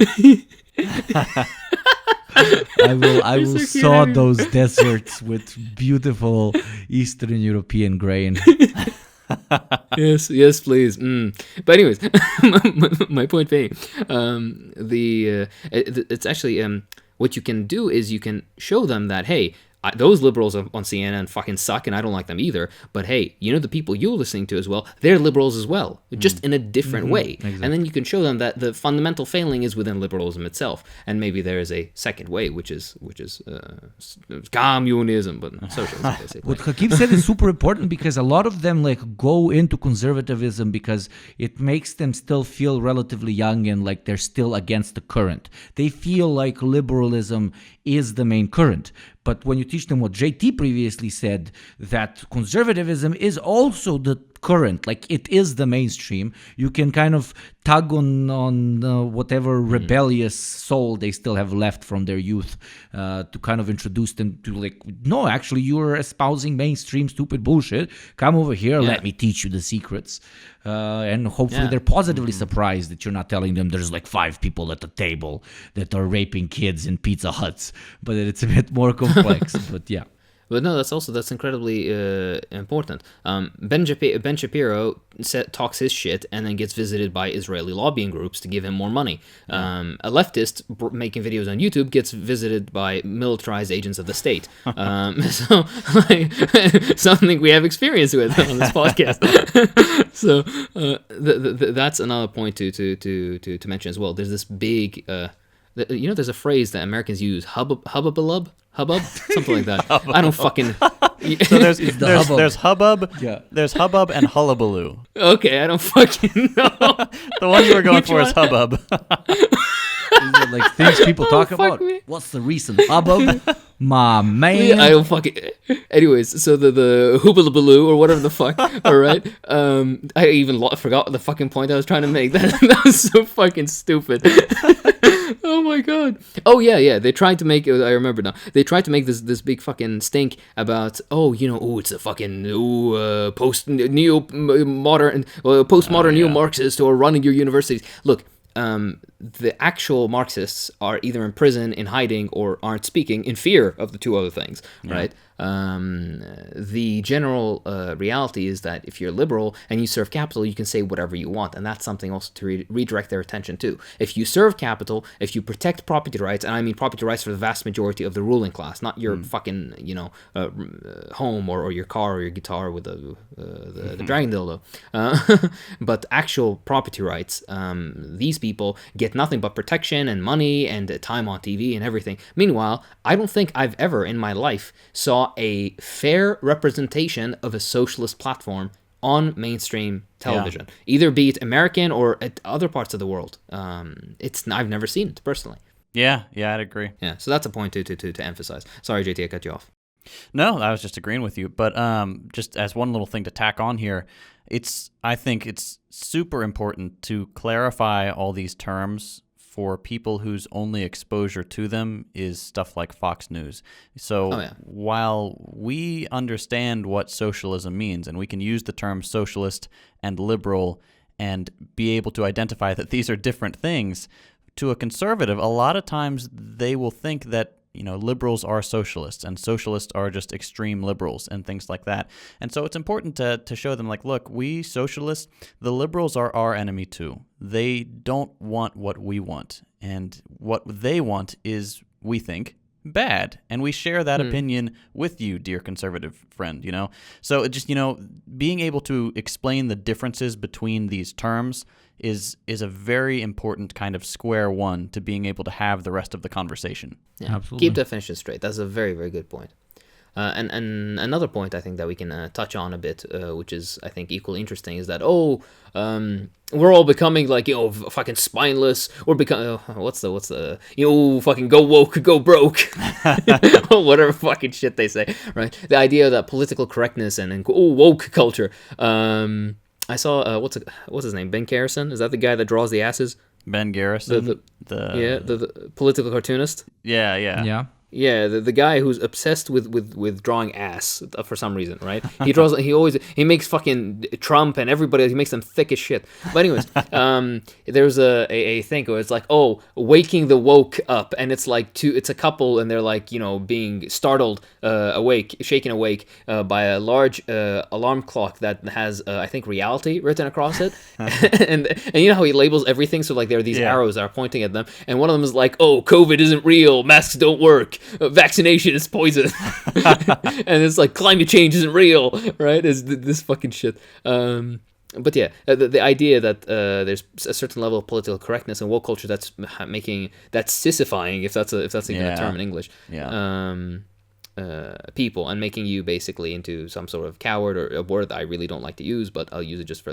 I will sow those deserts with beautiful Eastern European grain. Yes, please. But anyways, my point being, it's actually what you can do is you can show them that, hey, those liberals on CNN fucking suck, and I don't like them either. But hey, the people you're listening to as well, they're liberals as well, just in a different way. Exactly. And then you can show them that the fundamental failing is within liberalism itself, and maybe there is a second way, which is communism, but socialism basically. What Hakim said is super important, because a lot of them go into conservatism because it makes them still feel relatively young and like they're still against the current. They feel like liberalism is the main current. But when you teach them what JT previously said, that conservatism is also the current, like it is the mainstream, you can kind of tug on whatever rebellious soul they still have left from their youth to kind of introduce them to no, actually you're espousing mainstream stupid bullshit, come over here, let me teach you the secrets, and hopefully they're positively surprised that you're not telling them there's 5 people at the table that are raping kids in Pizza Huts, but that it's a bit more complex. But yeah. But no, that's incredibly important. Ben Shapiro talks his shit and then gets visited by Israeli lobbying groups to give him more money. A leftist making videos on YouTube gets visited by militarized agents of the state. So like, something we have experience with on this podcast. So that's another point to mention as well. There's this big. There's a phrase that Americans use, hubbub, something like that. I don't fucking. So there's hubbub, there's hubbub and hullabaloo. Okay, I don't fucking know. The one you were going for is hubbub. Is it like things people talk about? Me. What's the recent hubbub? My man. I don't fucking. Anyways, so the hoobaloo or whatever the fuck. All right. I even forgot the fucking point I was trying to make. That was so fucking stupid. Oh my god. Oh yeah. They tried to make. I remember now. They tried to make this big fucking stink about. It's a fucking postmodern neo-Marxists who are running your universities. Look. The actual Marxists are either in prison, in hiding, or aren't speaking in fear of the two other things, right? The general reality is that if you're liberal and you serve capital, you can say whatever you want, and that's something also to redirect their attention to. If you serve capital, if you protect property rights, and I mean property rights for the vast majority of the ruling class, not your fucking home or your car or your guitar with the dragon dildo, but actual property rights, these people get nothing but protection and money and time on TV and everything. Meanwhile, I don't think I've ever in my life saw a fair representation of a socialist platform on mainstream television, either be it American or at other parts of the world. I've never seen it personally. Yeah, I'd agree. Yeah, so that's a point to emphasize. Sorry, JT, I cut you off. No, I was just agreeing with you. But just as one little thing to tack on here, I think it's super important to clarify all these terms for people whose only exposure to them is stuff like Fox News. So while we understand what socialism means, and we can use the term socialist and liberal and be able to identify that these are different things, to a conservative, a lot of times they will think that liberals are socialists and socialists are just extreme liberals and things like that. And so it's important to show them, like, look, we socialists, the liberals are our enemy too. They don't want what we want. And what they want is, we think, bad. And we share that opinion with you, dear conservative friend, So it just, being able to explain the differences between these terms is a very important kind of square one to being able to have the rest of the conversation. Yeah, absolutely. Keep definitions straight. That's a very, very good point. And another point I think that we can touch on a bit, which is I think equally interesting, is that we're all becoming like fucking spineless. We're becoming what's the fucking go woke, go broke, whatever fucking shit they say, right? The idea that political correctness and woke culture. I saw what's his name? Ben Garrison? Is that the guy that draws the asses? Ben Garrison, the political cartoonist. Yeah. Yeah, the guy who's obsessed with drawing ass for some reason, right? He makes fucking Trump and everybody, he makes them thick as shit. But anyways, there's a thing where it's like, waking the woke up, and it's like it's a couple, and they're like, being startled shaken awake by a large alarm clock that has I think reality written across it. and you know how he labels everything, so like there are these arrows that are pointing at them, and one of them is like, COVID isn't real, masks don't work, vaccination is poison, and it's like climate change isn't real, right? It's this fucking shit. But yeah, the idea that there's a certain level of political correctness and woke culture that's sissifying, if that's even a term in English, people, and making you basically into some sort of coward, or a word that I really don't like to use, but I'll use it just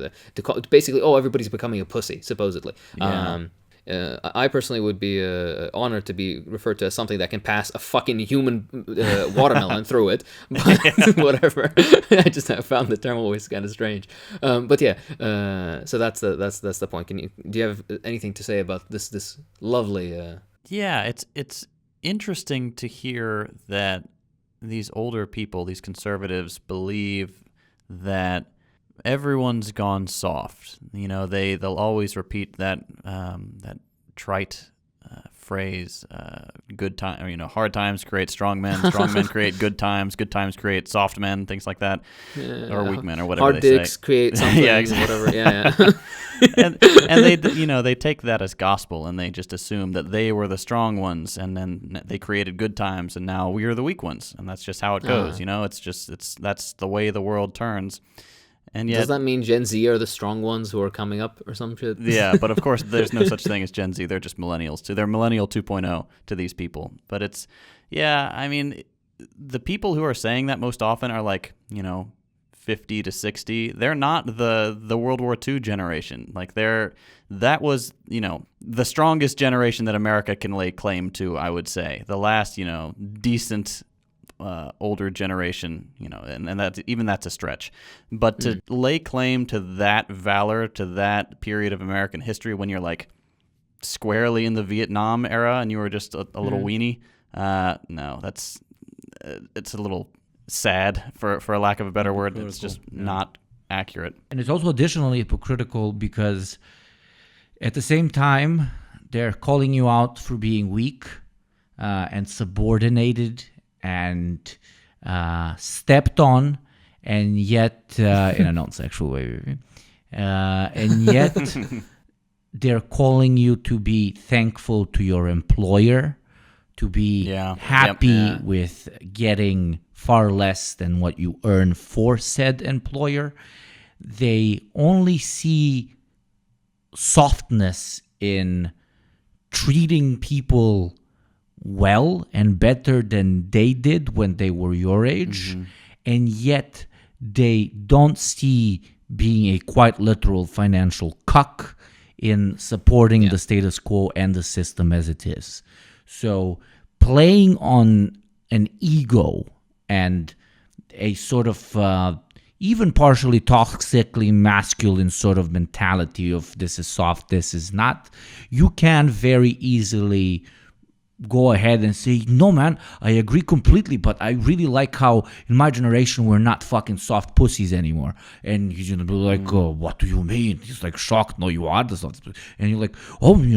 basically, everybody's becoming a pussy, supposedly. I personally would be honored to be referred to as something that can pass a fucking human watermelon through it, but whatever. I just have found the term always kind of strange. But yeah, so that's the point. Do you have anything to say about this lovely? Yeah, it's interesting to hear that these older people, these conservatives, believe that everyone's gone soft. They'll always repeat that trite phrase, good time, hard times create strong men create good times create soft men, things like that, or weak men, or whatever hard they dicks say. create something. Yeah, exactly. Whatever. Yeah. and they take that as gospel, and they just assume that they were the strong ones, and then they created good times, and now we are the weak ones, and that's just how it goes. That's the way the world turns. And yet, does that mean Gen Z are the strong ones who are coming up or some shit? Yeah, but of course there's no such thing as Gen Z. They're just millennials too. They're millennial 2.0 to these people. But it's, I mean, the people who are saying that most often are like, 50 to 60. They're not the World War II generation. Like that was, the strongest generation that America can lay claim to, I would say. The last, decent older generation, and that's a stretch. But to lay claim to that valor, to that period of American history when you're like squarely in the Vietnam era and you were just a little weenie, no, it's a little sad for a lack of a better word. It's just not accurate. And it's also additionally hypocritical because at the same time, they're calling you out for being weak and subordinated and stepped on, and yet in a non-sexual way, and yet they're calling you to be thankful to your employer, to be happy with getting far less than what you earn for said employer. They only see softness in treating people well and better than they did when they were your age, and yet they don't see being a quite literal financial cuck in supporting the status quo and the system as it is. So playing on an ego and a sort of even partially toxically masculine sort of mentality of this is soft, this is not, you can very easily go ahead and say, no man, I agree completely, but I really like how in my generation we're not fucking soft pussies anymore. And he's gonna be like, what do you mean? He's like shocked. No, you are the soft pussy. And you're like,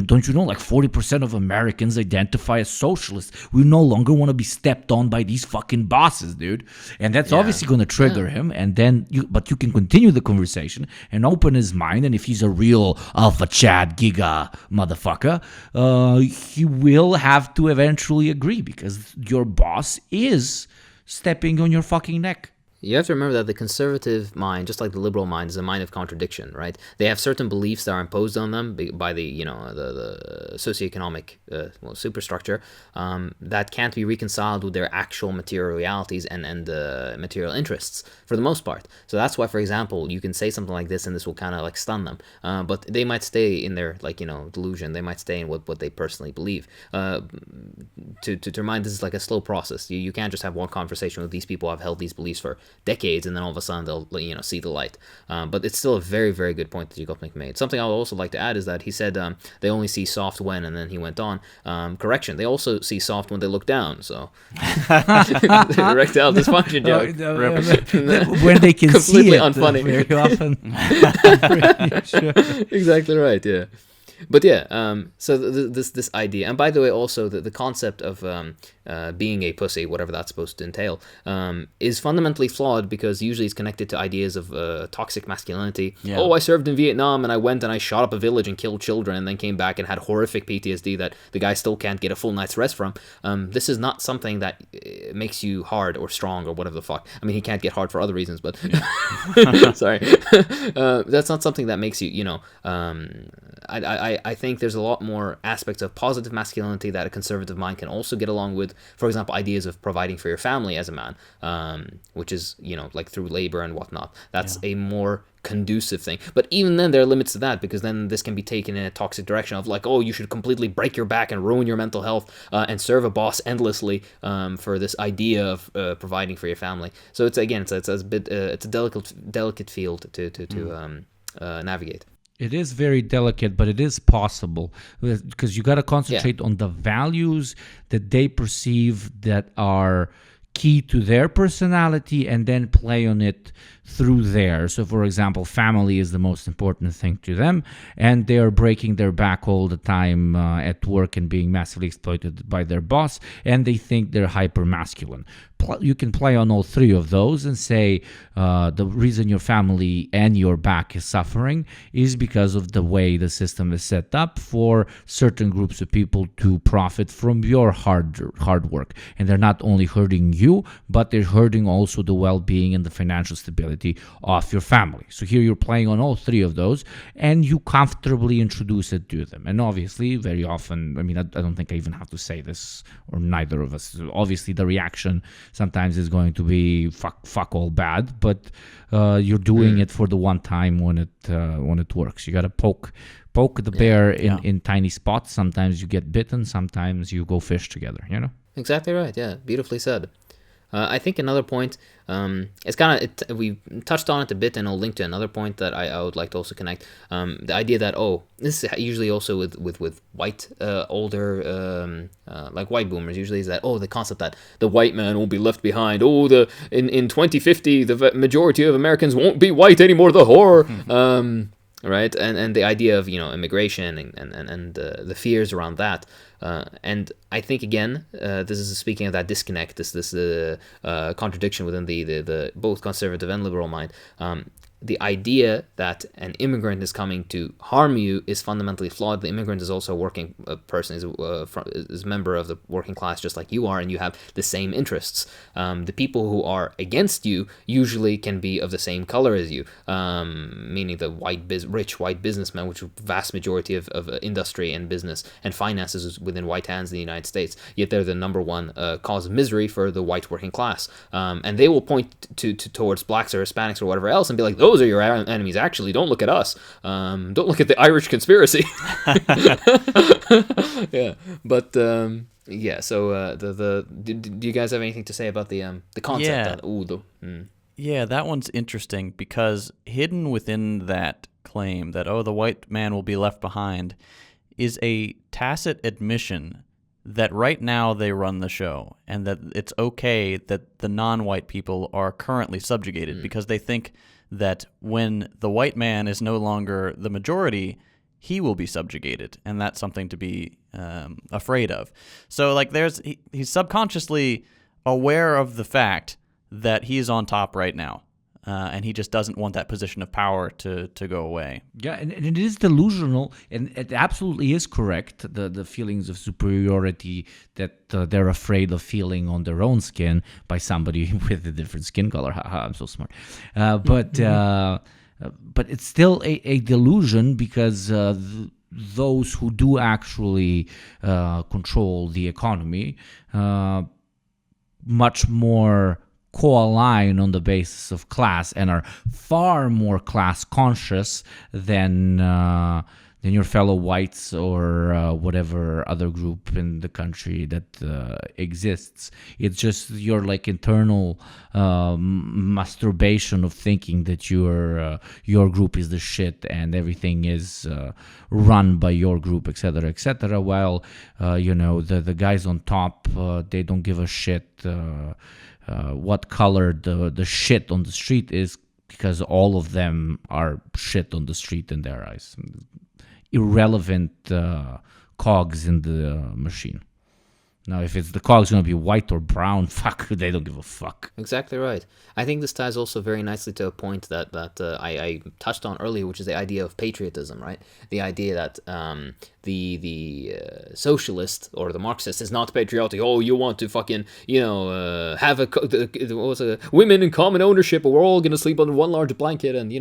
don't you know, like 40% of Americans identify as socialists. We no longer want to be stepped on by these fucking bosses, dude. And that's obviously gonna trigger him. And then you can continue the conversation and open his mind. And if he's a real alpha Chad giga motherfucker, he will have to eventually agree because your boss is stepping on your fucking neck. You have to remember that the conservative mind, just like the liberal mind, is a mind of contradiction, right? They have certain beliefs that are imposed on them by the socioeconomic superstructure that can't be reconciled with their actual material realities and material interests for the most part. So that's why, for example, you can say something like this and this will kind of like stun them, but they might stay in their delusion. They might stay in what they personally believe. To remind, this is like a slow process. You can't just have one conversation with these people who have held these beliefs for decades and then all of a sudden they'll see the light. But it's still a very, very good point that Gopnik made. Something I would also like to add is that he said they only see soft when, and then he went on, correction, they also see soft when they look down. So erectile dysfunction joke. When they can see it. Unfunny. Very often. Sure. Exactly right, yeah. But so this idea, and by the way, also the concept of being a pussy, whatever that's supposed to entail, is fundamentally flawed because usually it's connected to ideas of toxic masculinity. Yeah. Oh, I served in Vietnam and I went and I shot up a village and killed children and then came back and had horrific PTSD that the guy still can't get a full night's rest from. This is not something that makes you hard or strong or whatever the fuck. I mean, he can't get hard for other reasons, but sorry. That's not something that makes you, I think there's a lot more aspects of positive masculinity that a conservative mind can also get along with. For example, ideas of providing for your family as a man, which is, like through labor and whatnot. That's a more conducive thing. But even then, there are limits to that because then this can be taken in a toxic direction of like, oh, you should completely break your back and ruin your mental health and serve a boss endlessly for this idea of providing for your family. So it's a delicate field to navigate. It is very delicate, but it is possible because you got to concentrate on the values that they perceive that are key to their personality and then play on it through theirs. So, for example, family is the most important thing to them, and they are breaking their back all the time at work and being massively exploited by their boss, and they think they're hyper masculine. You can play on all three of those and say the reason your family and your back is suffering is because of the way the system is set up for certain groups of people to profit from your hard work. And they're not only hurting you, but they're hurting also the well-being and the financial stability of your family. So here you're playing on all three of those, and you comfortably introduce it to them. And obviously, very often, I mean, I don't think I even have to say this, or neither of us. Obviously, the reaction sometimes is going to be fuck all bad, but you're doing it for the one time when it works. You got to poke the bear in tiny spots. Sometimes you get bitten, sometimes you go fish together, you know? Exactly right. Yeah, beautifully said. I think another point, it's kind of, we touched on it a bit, and I'll link to another point that I would like to also connect. The idea that, this is usually also with white, older, like white boomers, usually is that, the concept that the white man won't be left behind. In 2050, the majority of Americans won't be white anymore, the horror. Right, and the idea of immigration and the fears around that, and I think again, this is speaking of that disconnect, this contradiction within the both conservative and liberal mind. The idea that an immigrant is coming to harm you is fundamentally flawed. The immigrant is also a working person, is a member of the working class just like you are, and you have the same interests. The people who are against you usually can be of the same color as you, meaning the rich white businessmen, which are the vast majority of industry and business and finances is within white hands in the United States. Yet they're the number one cause of misery for the white working class. And they will point towards blacks or Hispanics or whatever else and be like, those are your enemies. Actually, don't look at us. Don't look at the Irish conspiracy. Yeah, but yeah. So do you guys have anything to say about the concept? Yeah, that one's interesting because hidden within that claim that the white man will be left behind is a tacit admission that right now they run the show, and that it's okay that the non-white people are currently subjugated because they think that when the white man is no longer the majority, he will be subjugated, and that's something to be afraid of. So, like, he's subconsciously aware of the fact that he is on top right now, and he just doesn't want that position of power to go away. Yeah, and it is delusional, and it absolutely is correct, the feelings of superiority that they're afraid of feeling on their own skin by somebody with a different skin color. Haha, I'm so smart. But it's still a delusion because those who do actually control the economy much more co-align on the basis of class and are far more class conscious than your fellow whites or whatever other group in the country that exists. It's just your internal masturbation of thinking that your group is the shit and everything is run by your group, etc., etc. While the guys on top, they don't give a shit what color the shit on the street is, because all of them are shit on the street in their eyes. Irrelevant cogs in the machine. Now, if it's the cogs going to be white or brown, fuck, they don't give a fuck. Exactly right. I think this ties also very nicely to a point that I touched on earlier, which is the idea of patriotism, right? The idea that the socialist or the Marxist is not patriotic. You want to fucking, have women in common ownership, or we're all going to sleep under one large blanket, and,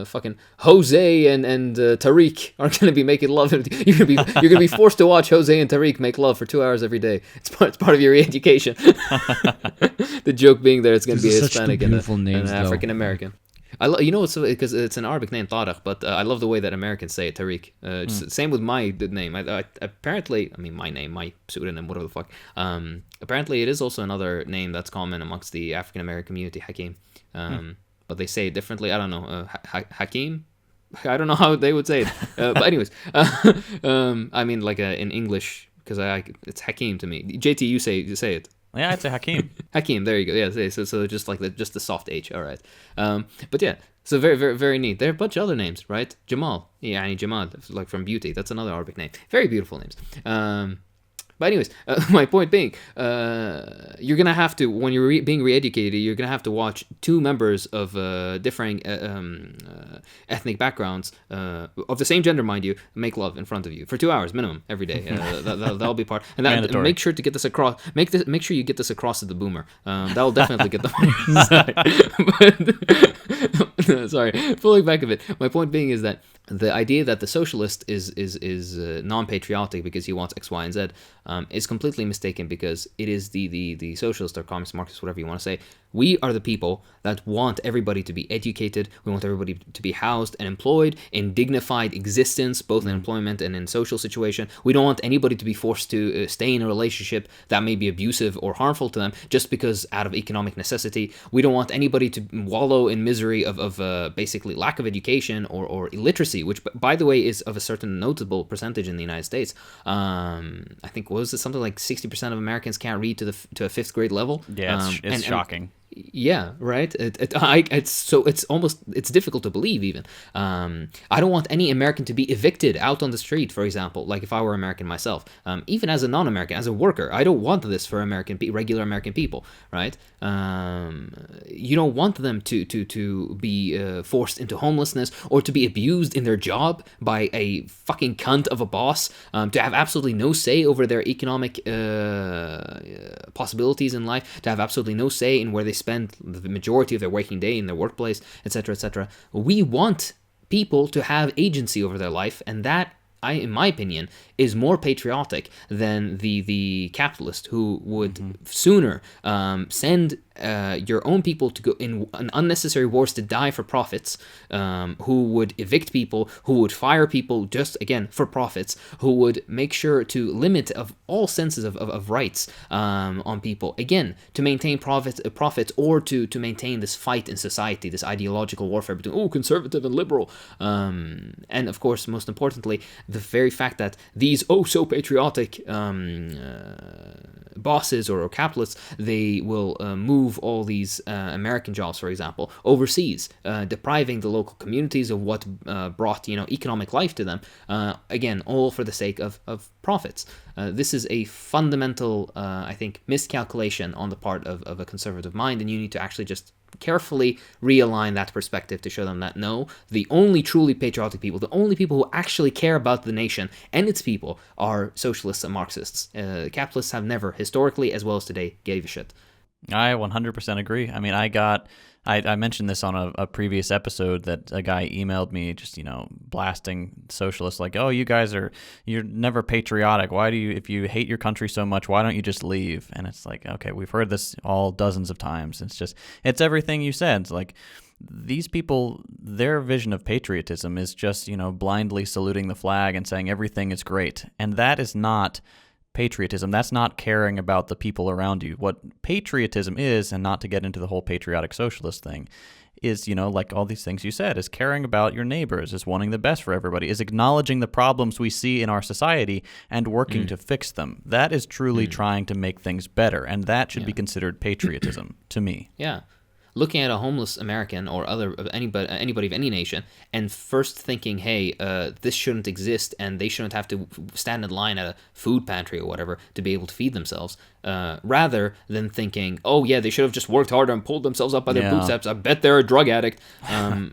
fucking Jose and Tariq are going to be making love. You're going to be forced to watch Jose and Tariq make love for 2 hours every day. It's part of your education. The joke being there, it's going to be a Hispanic and an African American. Because it's an Arabic name, Tariq, but I love the way that Americans say it, Tariq. Same with my name. Apparently, my name, my pseudonym, whatever the fuck. Apparently, it is also another name that's common amongst the African American community, Hakim. But they say it differently. I don't know. Hakim? I don't know how they would say it. But anyways, in English, because it's Hakim to me. JT, you say it. Yeah, I'd say Hakeem. Hakeem, there you go. Yeah, so just like just the soft H. All right. But yeah, so very, very, very neat. There are a bunch of other names, right? Jamal. Yeah, I mean, Jamal, like from Beauty. That's another Arabic name. Very beautiful names. But anyways, my point being, you're gonna have to, when you're being re-educated, you're gonna have to watch two members of differing ethnic backgrounds of the same gender, mind you, make love in front of you for 2 hours minimum every day. That'll be part, and Mandatory. make sure to get this across. Make sure you get this across to the boomer. That'll definitely get them. But, sorry, pulling back a bit. My point being is that the idea that the socialist is non-patriotic because he wants X, Y, and Z is completely mistaken, because it is the socialist or communist, Marxist, whatever you want to say. We are the people that want everybody to be educated. We want everybody to be housed and employed in dignified existence, both in employment and in social situation. We don't want anybody to be forced to stay in a relationship that may be abusive or harmful to them just because out of economic necessity. We don't want anybody to wallow in misery of basically lack of education or illiteracy, which, by the way, is of a certain notable percentage in the United States. I think, what was it, something like 60% of Americans can't read to a fifth grade level. Yeah, it's shocking. Yeah, right. It's difficult to believe even. I don't want any American to be evicted out on the street, for example. Like if I were American myself, even as a non-American, as a worker, I don't want this for regular American people, right? You don't want them to be forced into homelessness or to be abused in their job by a fucking cunt of a boss, to have absolutely no say over their economic possibilities in life, to have absolutely no say in where they spend the majority of their working day in their workplace, etc., etc. We want people to have agency over their life, and that, in my opinion, is more patriotic than the capitalist who would sooner send your own people to go in unnecessary wars to die for profits, who would evict people, who would fire people just, again, for profits, who would make sure to limit of all senses of rights on people, again, to maintain profits or to maintain this fight in society, this ideological warfare between, conservative and liberal. And of course, most importantly, the very fact that these so patriotic bosses or capitalists, they will move all these American jobs, for example, overseas, depriving the local communities of what brought economic life to them. Again, all for the sake of profits. This is a fundamental, I think, miscalculation on the part of a conservative mind, and you need to actually just carefully realign that perspective to show them that no, the only truly patriotic people, the only people who actually care about the nation and its people are socialists and Marxists. Capitalists have never, historically as well as today, gave a shit. I 100% agree. I mean, I mentioned this on a previous episode that a guy emailed me just, blasting socialists like, oh, you're never patriotic. Why do you, if you hate your country so much, why don't you just leave? And it's like, okay, we've heard this all dozens of times. It's everything you said. It's like, these people, their vision of patriotism is just, blindly saluting the flag and saying everything is great. And that is not patriotism. That's not caring about the people around you. What patriotism is, and not to get into the whole patriotic socialist thing, is, like all these things you said, is caring about your neighbors, is wanting the best for everybody, is acknowledging the problems we see in our society and working to fix them. That is truly trying to make things better, and that should be considered patriotism to me. Yeah. Looking at a homeless American or anybody of any nation, and first thinking, hey, this shouldn't exist, and they shouldn't have to stand in line at a food pantry or whatever to be able to feed themselves, rather than thinking, oh yeah, they should have just worked harder and pulled themselves up by their bootstraps. I bet they're a drug addict.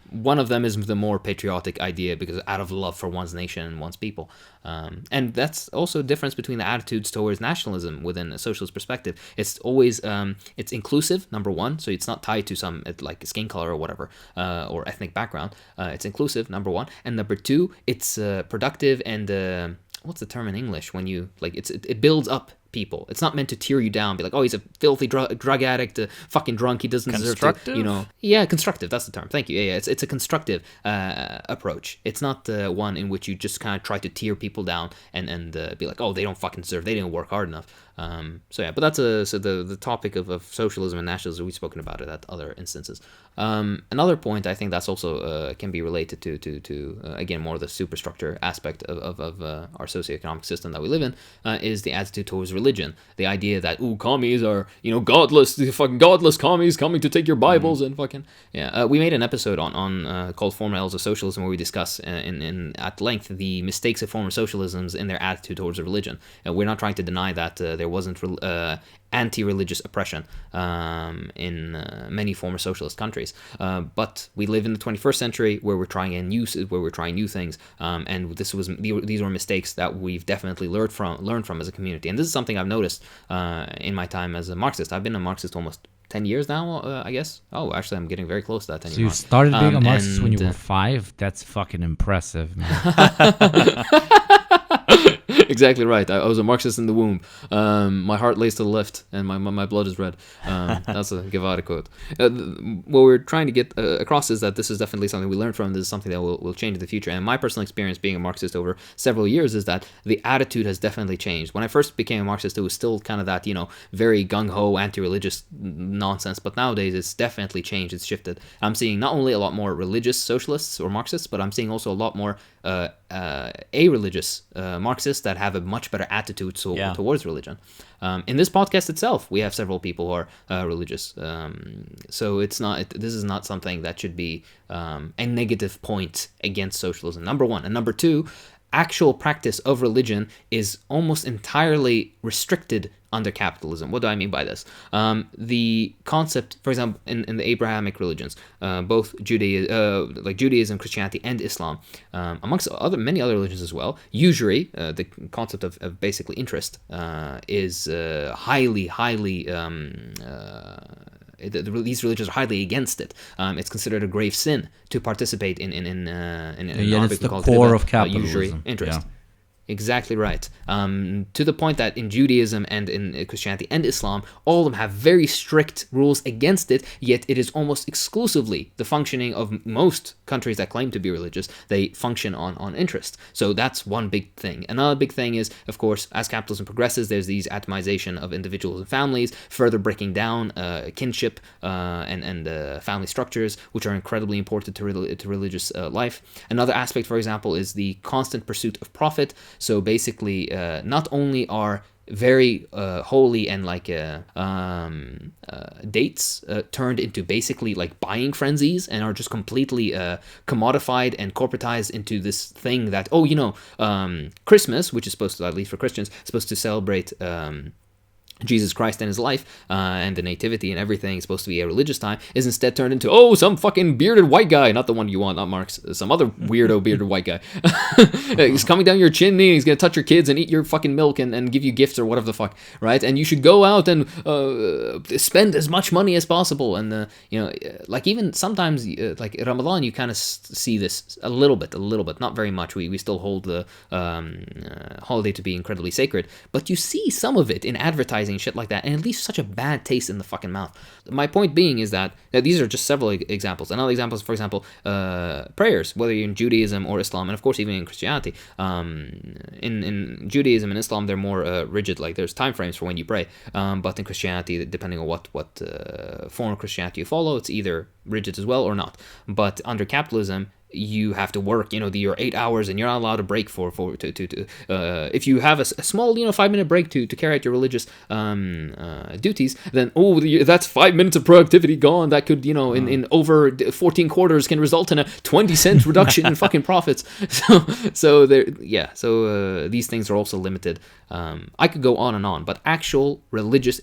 One of them is the more patriotic idea, because out of love for one's nation and one's people. And that's also a difference between the attitudes towards nationalism within a socialist perspective. It's always it's inclusive, number one, so it's not tied to some like skin color or whatever, or ethnic background. It's inclusive, number one, and number two, it's productive and what's the term in English when you like it builds up people. It's not meant to tear you down, be like, oh, he's a filthy drug addict, fucking drunk, he doesn't deserve to, yeah, constructive, that's the term, thank you. Yeah, it's a constructive approach. It's not one in which you just kind of try to tear people down and be like, oh, they don't fucking deserve, they didn't work hard enough. So yeah, but that's so the topic of socialism and nationalism. We've spoken about it at other instances. Another point I think that's also can be related to again more the superstructure aspect of our socioeconomic system that we live in is the attitude towards religion. The idea that commies are godless, the fucking godless commies coming to take your Bibles and fucking yeah. We made an episode on called Former Elves of Socialism where we discuss in at length the mistakes of former socialisms in their attitude towards religion. We're not trying to deny that there wasn't anti-religious oppression in many former socialist countries, but we live in the 21st century where we're trying new things, and these were mistakes that we've definitely learned from as a community. And this is something I've noticed in my time as a Marxist. I've been a Marxist almost 10 years now, I guess. Oh, actually, I'm getting very close to that 10 years. So you started being a Marxist when you were 5? That's fucking impressive, man. Exactly right. I was a Marxist in the womb. My heart lays to the left, and my blood is red. That's a Guevara quote. What we're trying to get across is that this is definitely something we learned from. This is something that will change in the future. And my personal experience being a Marxist over several years is that the attitude has definitely changed. When I first became a Marxist, it was still kind of that, very gung-ho, anti-religious nonsense. But nowadays, it's definitely changed. It's shifted. I'm seeing not only a lot more religious socialists or Marxists, but I'm seeing also a lot more a-religious Marxists that have a much better attitude towards religion. In this podcast itself, we have several people who are religious. So this is not something that should be a negative point against socialism, number one. And number two, actual practice of religion is almost entirely restricted under capitalism. What do I mean by this? The concept, for example, in the Abrahamic religions, both Judaism, Christianity, and Islam, amongst many other religions as well, usury, the concept of basically interest, is highly these religions are highly against it. It's considered a grave sin to participate in it's the core of capitalism. Usury interest. Yeah. Exactly right. To the point that in Judaism and in Christianity and Islam, all of them have very strict rules against it, yet it is almost exclusively the functioning of most countries that claim to be religious. They function on interest. So that's one big thing. Another big thing is, of course, as capitalism progresses, there's these atomization of individuals and families, further breaking down kinship and family structures, which are incredibly important to religious life. Another aspect, for example, is the constant pursuit of profit. So basically, not only are very holy and dates turned into basically like buying frenzies and are just completely commodified and corporatized into this thing that Christmas, which is supposed to, at least for Christians, supposed to celebrate Jesus Christ and his life and the nativity and everything is supposed to be a religious time, is instead turned into some fucking bearded white guy, not the one you want, not Marx, some other weirdo bearded white guy. He's coming down your chimney and he's gonna touch your kids and eat your fucking milk and give you gifts or whatever the fuck, right? And you should go out and spend as much money as possible. And like even sometimes like Ramadan, you kind of see this a little bit, not very much. We still hold the holiday to be incredibly sacred, but you see some of it in advertising, shit like that, and it leaves such a bad taste in the fucking mouth. My point being is that these are just several examples. Another example is, for example, prayers, whether you're in Judaism or Islam, and of course even in Christianity. In Judaism and Islam, they're more rigid, like there's time frames for when you pray, but in Christianity, depending on what form of Christianity you follow, it's either rigid as well or not. But under capitalism, you have to work, your 8 hours, and you're not allowed to break if you have a small, 5-minute break to carry out your religious duties, then that's 5 minutes of productivity gone. That could, in over 14 quarters can result in a 20-cent reduction in fucking profits. So these things are also limited. I could go on and on, but actual religious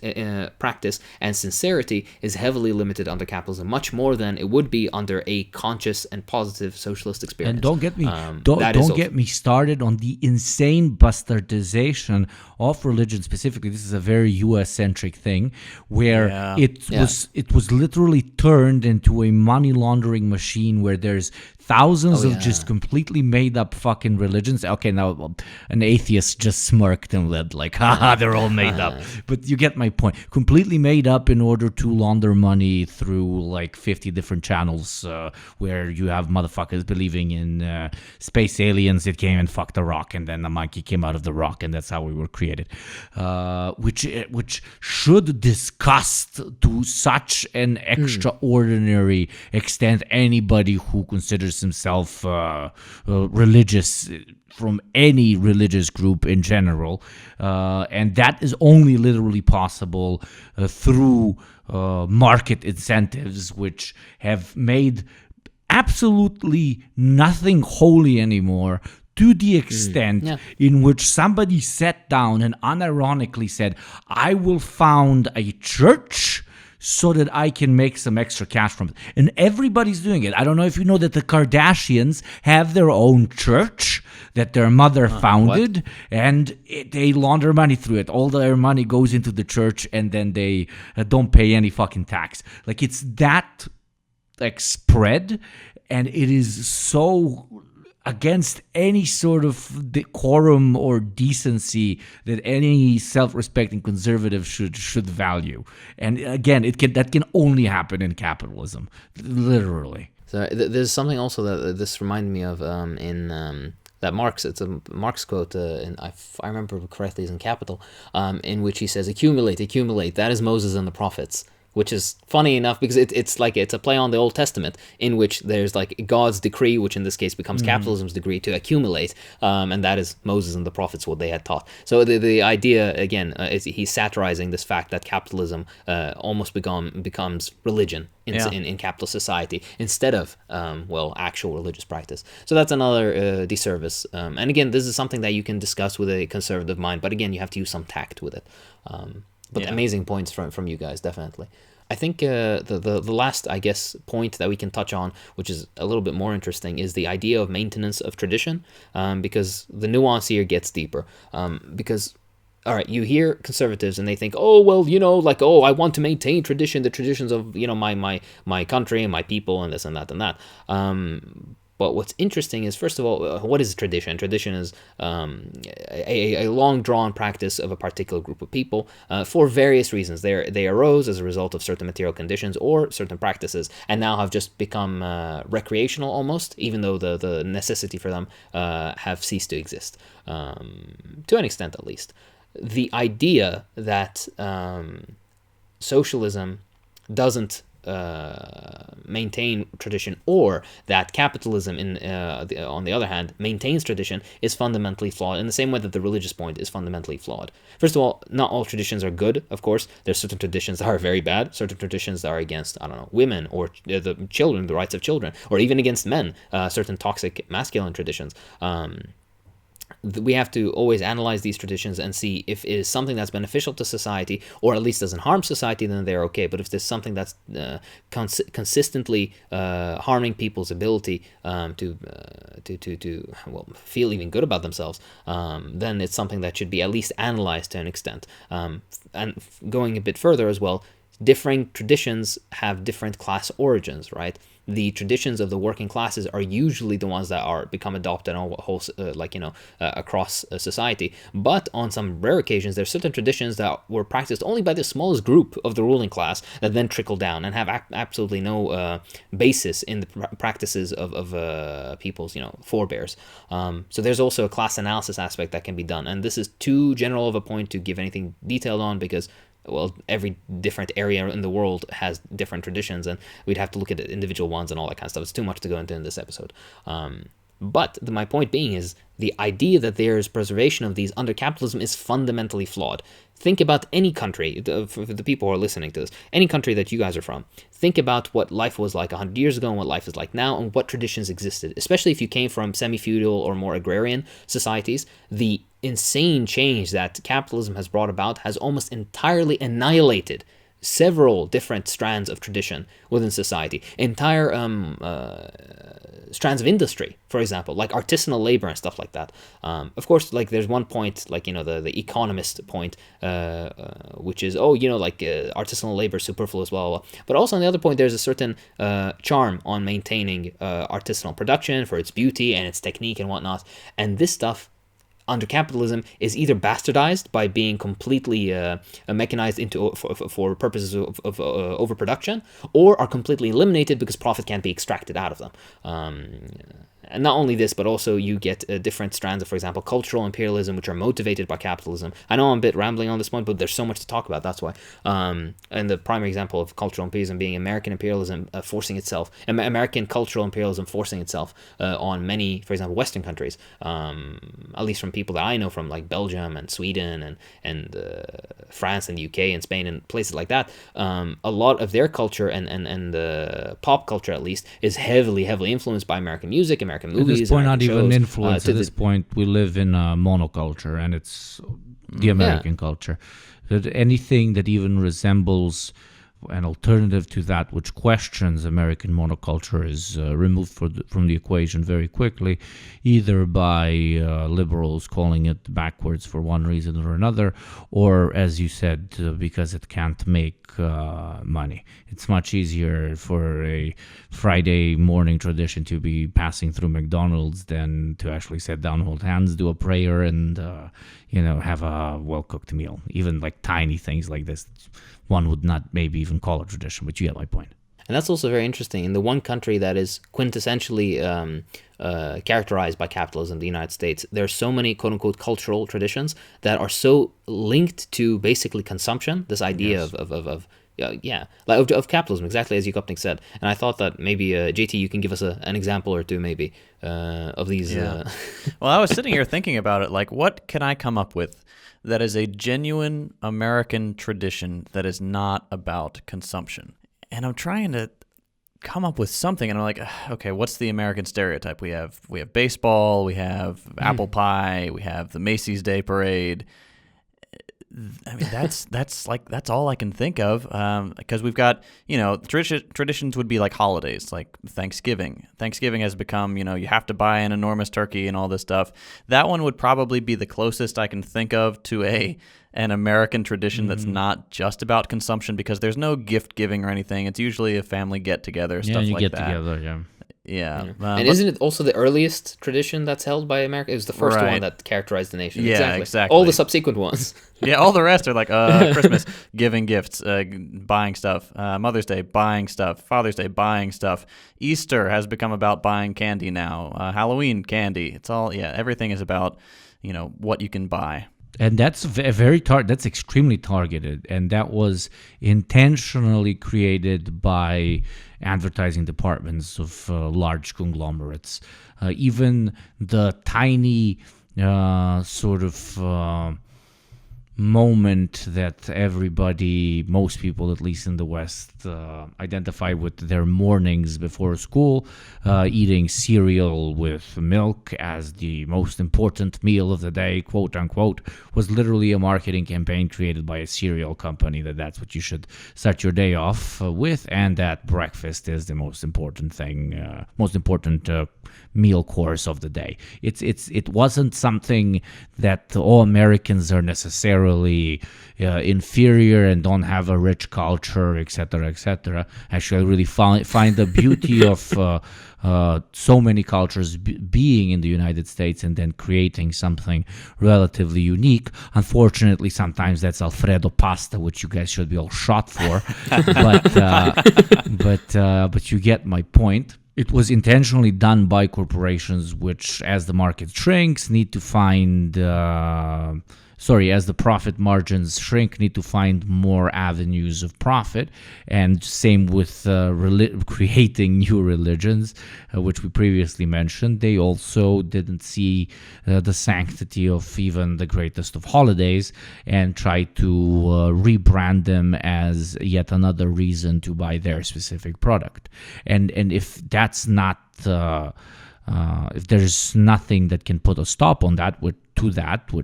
practice and sincerity is heavily limited under capitalism, much more than it would be under a conscious and positive socialist experience. And don't get me started on the insane bastardization of religion specifically. This is a very US-centric thing where it was literally turned into a money laundering machine where there's thousands of just completely made up fucking religions. Okay, now an atheist just smirked and led, like, haha, they're all made up. But you get my point. Completely made up in order to launder money through like 50 different channels where you have motherfuckers believing in space aliens that came and fucked a rock, and then a monkey came out of the rock, and that's how we were created. Which should disgust to such an extraordinary extent anybody who considers himself religious from any religious group in general, and that is only literally possible through market incentives, which have made absolutely nothing holy anymore, to the extent in which somebody sat down and unironically said, I will found a church so that I can make some extra cash from it. And everybody's doing it. I don't know if you know that the Kardashians have their own church that their mother founded, and they launder money through it. All their money goes into the church, and then they don't pay any fucking tax. Like, it's that like spread, and it is so against any sort of decorum or decency that any self-respecting conservative should value. And again, that can only happen in capitalism, literally. So there's something also that this reminded me of in that Marx. It's a Marx quote, and if I remember correctly, is in Capital, in which he says, "Accumulate, that is Moses and the prophets." Which is funny enough because it's a play on the Old Testament, in which there's like God's decree, which in this case becomes capitalism's decree, to accumulate, and that is Moses and the prophets, what they had taught. So the idea again is he's satirizing this fact that capitalism almost becomes religion in capitalist society instead of actual religious practice. So that's another disservice. And again, this is something that you can discuss with a conservative mind, but again, you have to use some tact with it. But amazing points from you guys, definitely. I think the last, I guess, point that we can touch on, which is a little bit more interesting, is the idea of maintenance of tradition, because the nuance here gets deeper. Because, all right, you hear conservatives and they think, oh, well, I want to maintain tradition, the traditions of, my country and my people and this and that and that. But what's interesting is, first of all, what is tradition? Tradition is a long-drawn practice of a particular group of people for various reasons. They arose as a result of certain material conditions or certain practices, and now have just become recreational almost, even though the necessity for them have ceased to exist, to an extent at least. The idea that socialism doesn't maintain tradition, or that capitalism on the other hand maintains tradition, is fundamentally flawed, in the same way that the religious point is fundamentally flawed. First of all, not all traditions are good, of course. There's certain traditions that are very bad, certain traditions that are against, women or the children, the rights of children, or even against men, certain toxic masculine traditions. We have to always analyze these traditions and see if it is something that's beneficial to society, or at least doesn't harm society, then they're okay. But if there's something that's consistently harming people's ability to feel even good about themselves, then it's something that should be at least analyzed to an extent. And going a bit further as well, differing traditions have different class origins, right? The traditions of the working classes are usually the ones that become adopted on across society. But on some rare occasions, there are certain traditions that were practiced only by the smallest group of the ruling class that then trickle down and have absolutely no basis in the practices of people's forebears. So there's also a class analysis aspect that can be done, and this is too general of a point to give anything detailed on, because every different area in the world has different traditions, and we'd have to look at individual ones and all that kind of stuff. It's too much to go into in this episode. But my point being is the idea that there is preservation of these under capitalism is fundamentally flawed. Think about any country, for the people who are listening to this, any country that you guys are from. Think about what life was like 100 years ago and what life is like now, and what traditions existed. Especially if you came from semi-feudal or more agrarian societies, the insane change that capitalism has brought about has almost entirely annihilated several different strands of tradition within society. Entire strands of industry, for example, like artisanal labor and stuff like that. Of course, like there's one point, like, the economist point, which is, artisanal labor is superfluous, blah, blah, blah. But also on the other point, there's a certain charm on maintaining artisanal production for its beauty and its technique and whatnot. And this stuff under capitalism is either bastardized by being completely mechanized into for purposes of overproduction, or are completely eliminated because profit can't be extracted out of them. And not only this, but also you get different strands of, for example, cultural imperialism, which are motivated by capitalism. I know I'm a bit rambling on this one, but there's so much to talk about, that's why. And the primary example of cultural imperialism being American imperialism forcing itself, American cultural imperialism forcing itself on many, for example, Western countries, at least from people that I know from, like Belgium and Sweden and France and the UK and Spain and places like that. A lot of their culture and pop culture, at least, is heavily influenced by American music, American movies. At this point, not American even shows, influence. At this point, we live in a monoculture, and it's the American culture. That anything that even resembles an alternative to that which questions American monoculture is removed from the equation very quickly, either by liberals calling it backwards for one reason or another, or, as you said, because it can't make money. It's much easier for a Friday morning tradition to be passing through McDonald's than to actually sit down, hold hands, do a prayer, and have a well-cooked meal. Even like tiny things like this, one would not maybe even call it tradition, but you get my point. And that's also very interesting. In the one country that is quintessentially characterized by capitalism, the United States, there are so many quote-unquote cultural traditions that are so linked to basically consumption, this idea of capitalism, exactly as Yukopnik said. And I thought that maybe, JT, you can give us an example or two maybe of these. Well, I was sitting here thinking about it, like, what can I come up with that is a genuine American tradition that is not about consumption? And I'm trying to come up with something, and I'm like, okay, what's the American stereotype? We have baseball, we have apple pie, we have the Macy's Day Parade. I mean, that's all I can think of, because we've got, traditions would be like holidays, like Thanksgiving. Thanksgiving has become, you have to buy an enormous turkey and all this stuff. That one would probably be the closest I can think of to an American tradition that's not just about consumption, because there's no gift giving or anything. It's usually a family get together, stuff like that. Yeah, you get together, yeah. Yeah. And isn't it also the earliest tradition that's held by America? It was the first one that characterized the nation. Yeah, exactly. All the subsequent ones. Yeah, all the rest are like Christmas, giving gifts, buying stuff, Mother's Day, buying stuff, Father's Day, buying stuff. Easter has become about buying candy now. Halloween, candy. It's all, everything is about, what you can buy. And that's that's extremely targeted, and that was intentionally created by advertising departments of large conglomerates. Even the tiny sort of moment that most people, at least in the West, identify with their mornings before school, eating cereal with milk as the most important meal of the day, quote unquote, was literally a marketing campaign created by a cereal company that's what you should start your day off with, and that breakfast is the most important thing, meal course of the day. It wasn't something that all Americans are necessarily inferior and don't have a rich culture, etc., etc. Actually, I really find the beauty of so many cultures being in the United States and then creating something relatively unique. Unfortunately, sometimes that's Alfredo pasta, which you guys should be all shot for. But you get my point. It was intentionally done by corporations which, as the market shrinks, need to find... as the profit margins shrink, need to find more avenues of profit. And same with creating new religions, which we previously mentioned. They also didn't see the sanctity of even the greatest of holidays and tried to rebrand them as yet another reason to buy their specific product. And if that's not... if there's nothing that can put a stop on that, which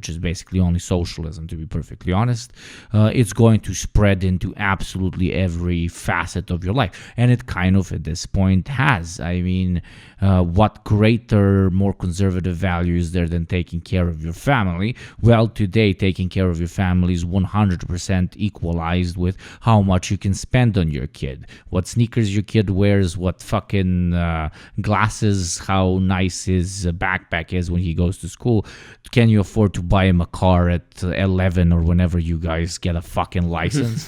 is basically only socialism, to be perfectly honest, it's going to spread into absolutely every facet of your life. And it kind of, at this point, has. I mean, what greater, more conservative value is there than taking care of your family? Well, today, taking care of your family is 100% equalized with how much you can spend on your kid. What sneakers your kid wears, what fucking glasses, how nice his backpack is when he goes to school. Can can you afford to buy him a car at 11 or whenever you guys get a fucking license?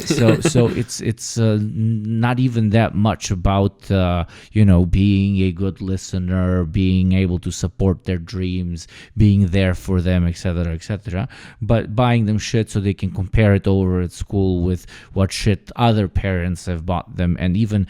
So it's not even that much about being a good listener, being able to support their dreams, being there for them, etc., etc. But buying them shit so they can compare it over at school with what shit other parents have bought them, and even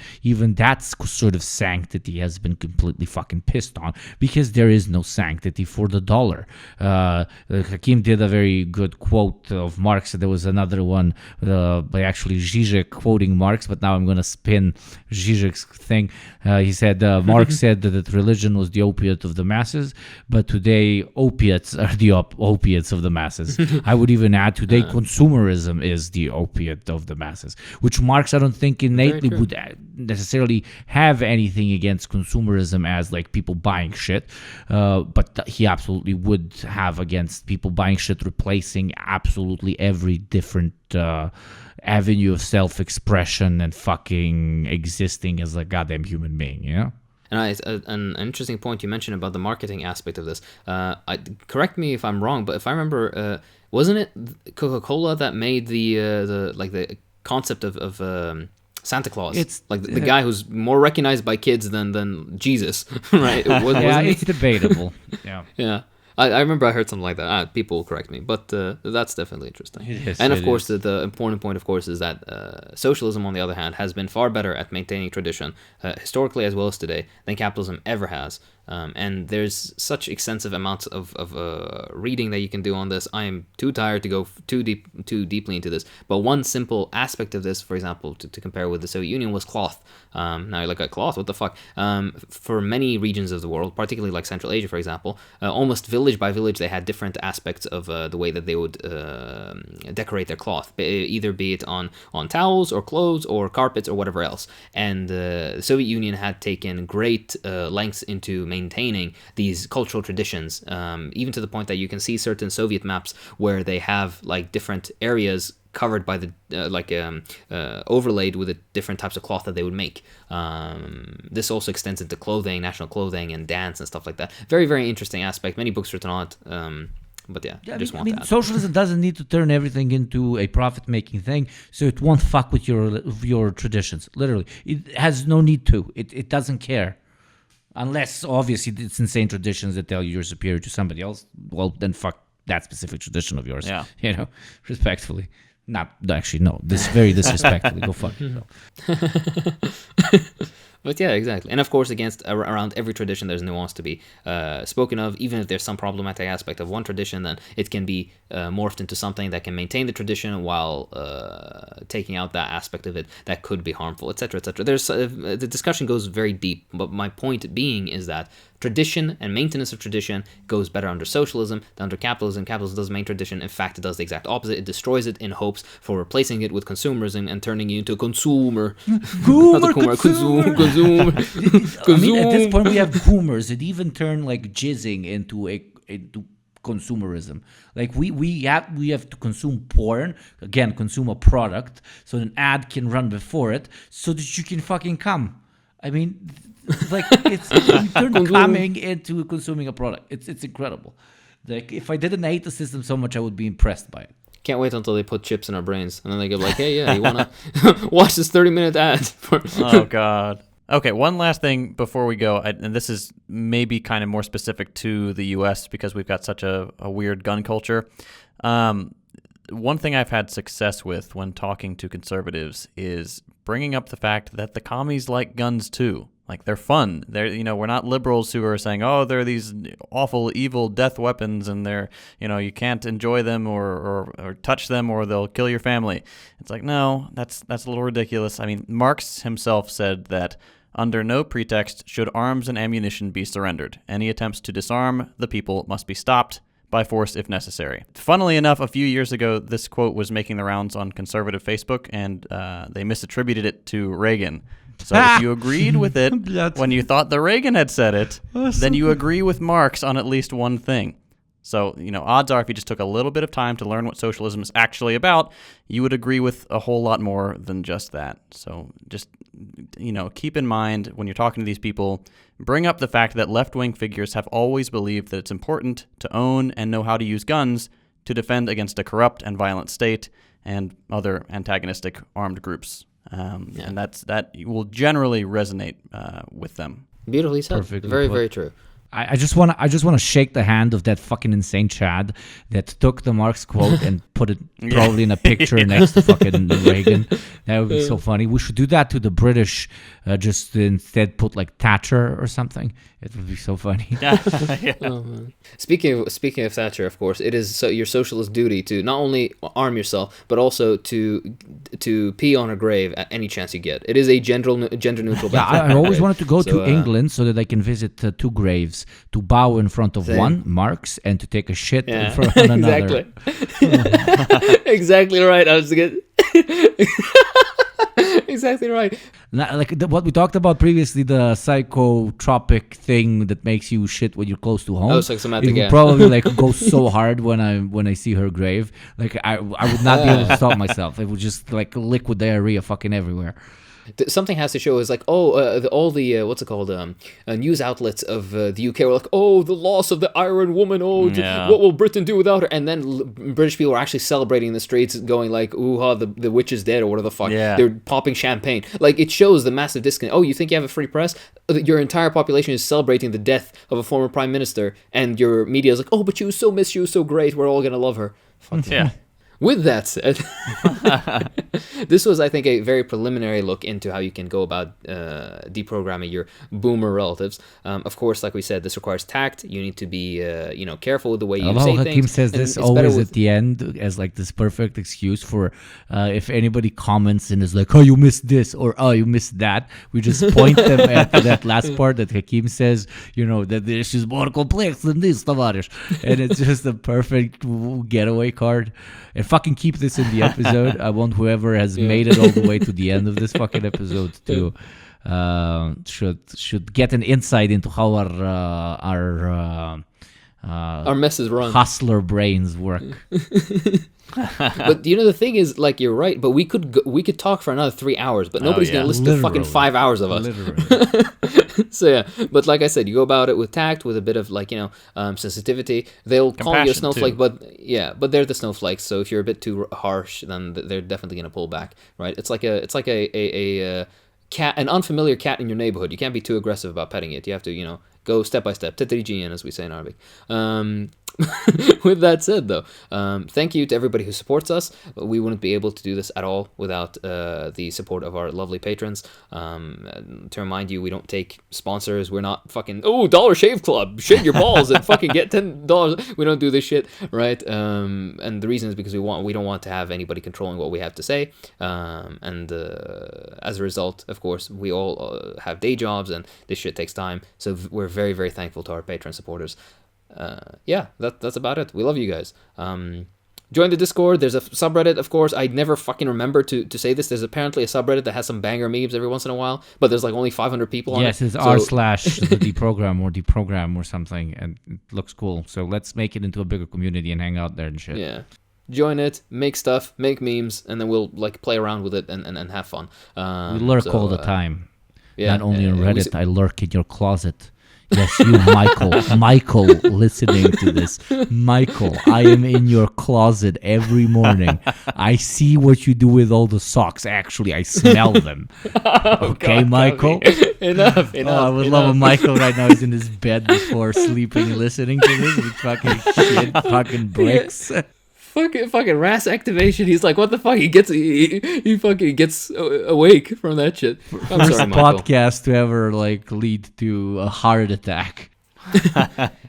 that sort of sanctity has been completely fucking pissed on, because there is no sanctity for the dollar. Hakim did a very good quote of Marx. There was another one by actually Zizek quoting Marx, but now I'm going to spin Zizek's thing. He said, Marx said that religion was the opiate of the masses, but today opiates are the opiates of the masses. I would even add today consumerism is the opiate of the masses, which Marx, I don't think innately would necessarily have anything against consumerism as like people buying shit, but he absolutely would have against people buying shit replacing absolutely every different avenue of self-expression and fucking existing as a goddamn human being, you know? And an interesting point you mentioned about the marketing aspect of this. Correct me if I'm wrong, but if I remember, wasn't it Coca-Cola that made the concept of Santa Claus? It's like the guy who's more recognized by kids than Jesus, right? It's debatable. Yeah. Yeah. I remember I heard something like that. People will correct me, but that's definitely interesting. Yes, and of course, the important point, of course, is that socialism, on the other hand, has been far better at maintaining tradition, historically as well as today, than capitalism ever has. And there's such extensive amounts of reading that you can do on this. I am too tired to go too deeply into this. But one simple aspect of this, for example, to compare with the Soviet Union, was cloth. Now you're like, a cloth? What the fuck? For many regions of the world, particularly like Central Asia, for example, almost village by village, they had different aspects of the way that they would decorate their cloth, either be it on towels or clothes or carpets or whatever else. And the Soviet Union had taken great lengths into maintaining these cultural traditions, even to the point that you can see certain Soviet maps where they have like different areas covered by the overlaid with the different types of cloth that they would make. This also extends into clothing, national clothing, and dance and stuff like that. Very, very interesting aspect. Many books written on it. But I just want that. Socialism doesn't need to turn everything into a profit-making thing, so it won't fuck with your traditions. Literally, it has no need to. It doesn't care. Unless, obviously, it's insane traditions that tell you you're superior to somebody else. Well, then fuck that specific tradition of yours. Yeah. Respectfully. Not, actually, no. This very disrespectfully. Go fuck yourself. But yeah, exactly. And of course, around every tradition, there's nuance to be spoken of. Even if there's some problematic aspect of one tradition, then it can be morphed into something that can maintain the tradition while taking out that aspect of it that could be harmful, etc., etc. The discussion goes very deep, but my point being is that tradition and maintenance of tradition goes better under socialism than under capitalism. Capitalism doesn't maintain tradition. In fact, it does the exact opposite. It destroys it in hopes for replacing it with consumerism and turning you into a consumer. Consumer. I mean, at this point, we have boomers. It even turned like jizzing into consumerism. Like we have to consume porn, again, consume a product, so an ad can run before it, so that you can fucking come. I mean, like it's we turned coming into consuming a product. It's incredible. Like if I didn't hate the system so much, I would be impressed by it. Can't wait until they put chips in our brains and then they go like, hey, yeah, you want to watch this 30-minute ad? Oh, God. Okay, one last thing before we go, and this is maybe kind of more specific to the U.S. because we've got such a weird gun culture. One thing I've had success with when talking to conservatives is bringing up the fact that the commies like guns too. Like, they're fun. We're not liberals who are saying, oh, they're these awful, evil death weapons and they're, you can't enjoy them or touch them or they'll kill your family. It's like, no, that's a little ridiculous. I mean, Marx himself said that under no pretext should arms and ammunition be surrendered. Any attempts to disarm the people must be stopped by force if necessary. Funnily enough, a few years ago, this quote was making the rounds on conservative Facebook, and they misattributed it to Reagan. So if you agreed with it when you thought that Reagan had said it, then you agree with Marx on at least one thing. So, odds are if you just took a little bit of time to learn what socialism is actually about, you would agree with a whole lot more than just that. So just keep in mind when you're talking to these people, bring up the fact that left-wing figures have always believed that it's important to own and know how to use guns to defend against a corrupt and violent state and other antagonistic armed groups. And that will generally resonate with them. Beautifully said. Perfectly Very, put. very true. I just want to shake the hand of that fucking insane Chad that took the Marx quote and put it probably in a picture next to fucking Reagan. That would be so funny. We should do that to the British. Just instead put like Thatcher or something. It would be so funny. Oh, man. Speaking of Thatcher, of course, it is your socialist duty to not only arm yourself but also to pee on her grave at any chance you get. It is a gender neutral. Yeah, I always wanted to go to England so that I can visit two graves, to bow in front of one, Marx, and to take a shit in front of another. Exactly. Exactly right. I was good. Exactly right. Like what we talked about previously, the psychotropic thing that makes you shit when you're close to home. Oh, psychosomatic, it would probably like go so hard when I see her grave. Like I would not be able to stop myself. It would just like liquid diarrhea fucking everywhere. Something has to show is like, all the what's it called, news outlets of the UK were like, oh, the loss of the Iron Woman, what will Britain do without her? And then British people are actually celebrating in the streets, going like, ooh, the witch is dead, or whatever the fuck. Yeah. They're popping champagne. Like, it shows the massive disconnect. Oh, you think you have a free press? Your entire population is celebrating the death of a former prime minister, and your media is like, oh, but she was so missed, she was so great, we're all gonna love her. Fuck Yeah. With that said, this was, I think, a very preliminary look into how you can go about deprogramming your boomer relatives. Of course, like we said, this requires tact. You need to be, careful with the way you say Hakim things. says this always at the end as like this perfect excuse for if anybody comments and is like, oh, you missed this, or oh, you missed that. We just point them at that last part that Hakim says, that this is more complex than this, товарищ. And it's just a perfect getaway card. And fucking keep this in the episode. I want whoever has made it all the way to the end of this fucking episode to should get an insight into how our messes run. Hustler brains work. But the thing is, like, you're right. But we could talk for another 3 hours, but nobody's gonna listen to fucking 5 hours of us. Literally. So yeah, but like I said, you go about it with tact, with a bit of like sensitivity. They'll call you a Compassion, snowflake, too. but they're the snowflakes. So if you're a bit too harsh, then they're definitely gonna pull back, right? It's like a cat, an unfamiliar cat in your neighborhood. You can't be too aggressive about petting it. You have to go step by step, tadrijiyan, as we say in Arabic. With that said, though, thank you to everybody who supports us. We wouldn't be able to do this at all without the support of our lovely patrons. To remind you, we don't take sponsors. We're not fucking, Dollar Shave Club, shave your balls and fucking get $10. We don't do this shit, right? And the reason is because we don't want to have anybody controlling what we have to say. And as a result, of course, we all have day jobs, and this shit takes time. So we're very, very thankful to our Patreon supporters. That's about it. We love you guys. Join the Discord. There's a subreddit, of course. I never fucking remember to say this. There's apparently a subreddit that has some banger memes every once in a while, but there's like only 500 people on it. Yes, it's r/the Deprogram or Deprogram or something, and it looks cool. So let's make it into a bigger community and hang out there and shit. Yeah. Join it, make stuff, make memes, and then we'll like play around with it and have fun. We lurk all the time. Yeah, Not only on Reddit, I lurk in your closet. Yes, you, Michael, listening to this. Michael, I am in your closet every morning. I see what you do with all the socks. Actually, I smell them. Okay, God, Michael? Enough. I would love a Michael right now. He's in his bed before sleeping, listening to this with fucking shit, fucking bricks. Fucking RAS activation. He's like, what the fuck? He fucking gets awake from that shit. I'm First sorry, Michael. podcast to ever lead to a heart attack.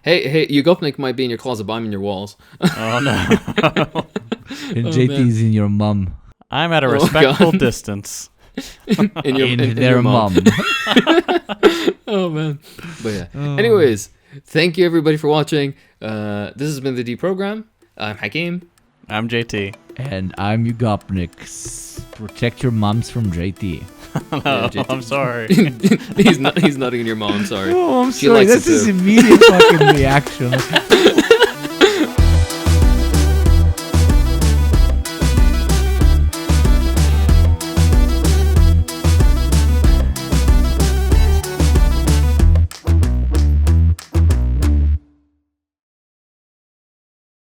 Hey, Yugopnik might be in your closet, but I'm in your walls. Oh no. And JT's in your mum. I'm at a respectful distance. in their your mom. Oh man. But yeah. Anyways, thank you everybody for watching. This has been the Deprogram. I'm Hakim. I'm JT. And I'm Yugopnik. Protect your mums from JT. JT. I'm sorry. He's nutting in your mom. I'm sorry. Oh, I'm She sorry. likes That's it his too. immediate fucking reaction.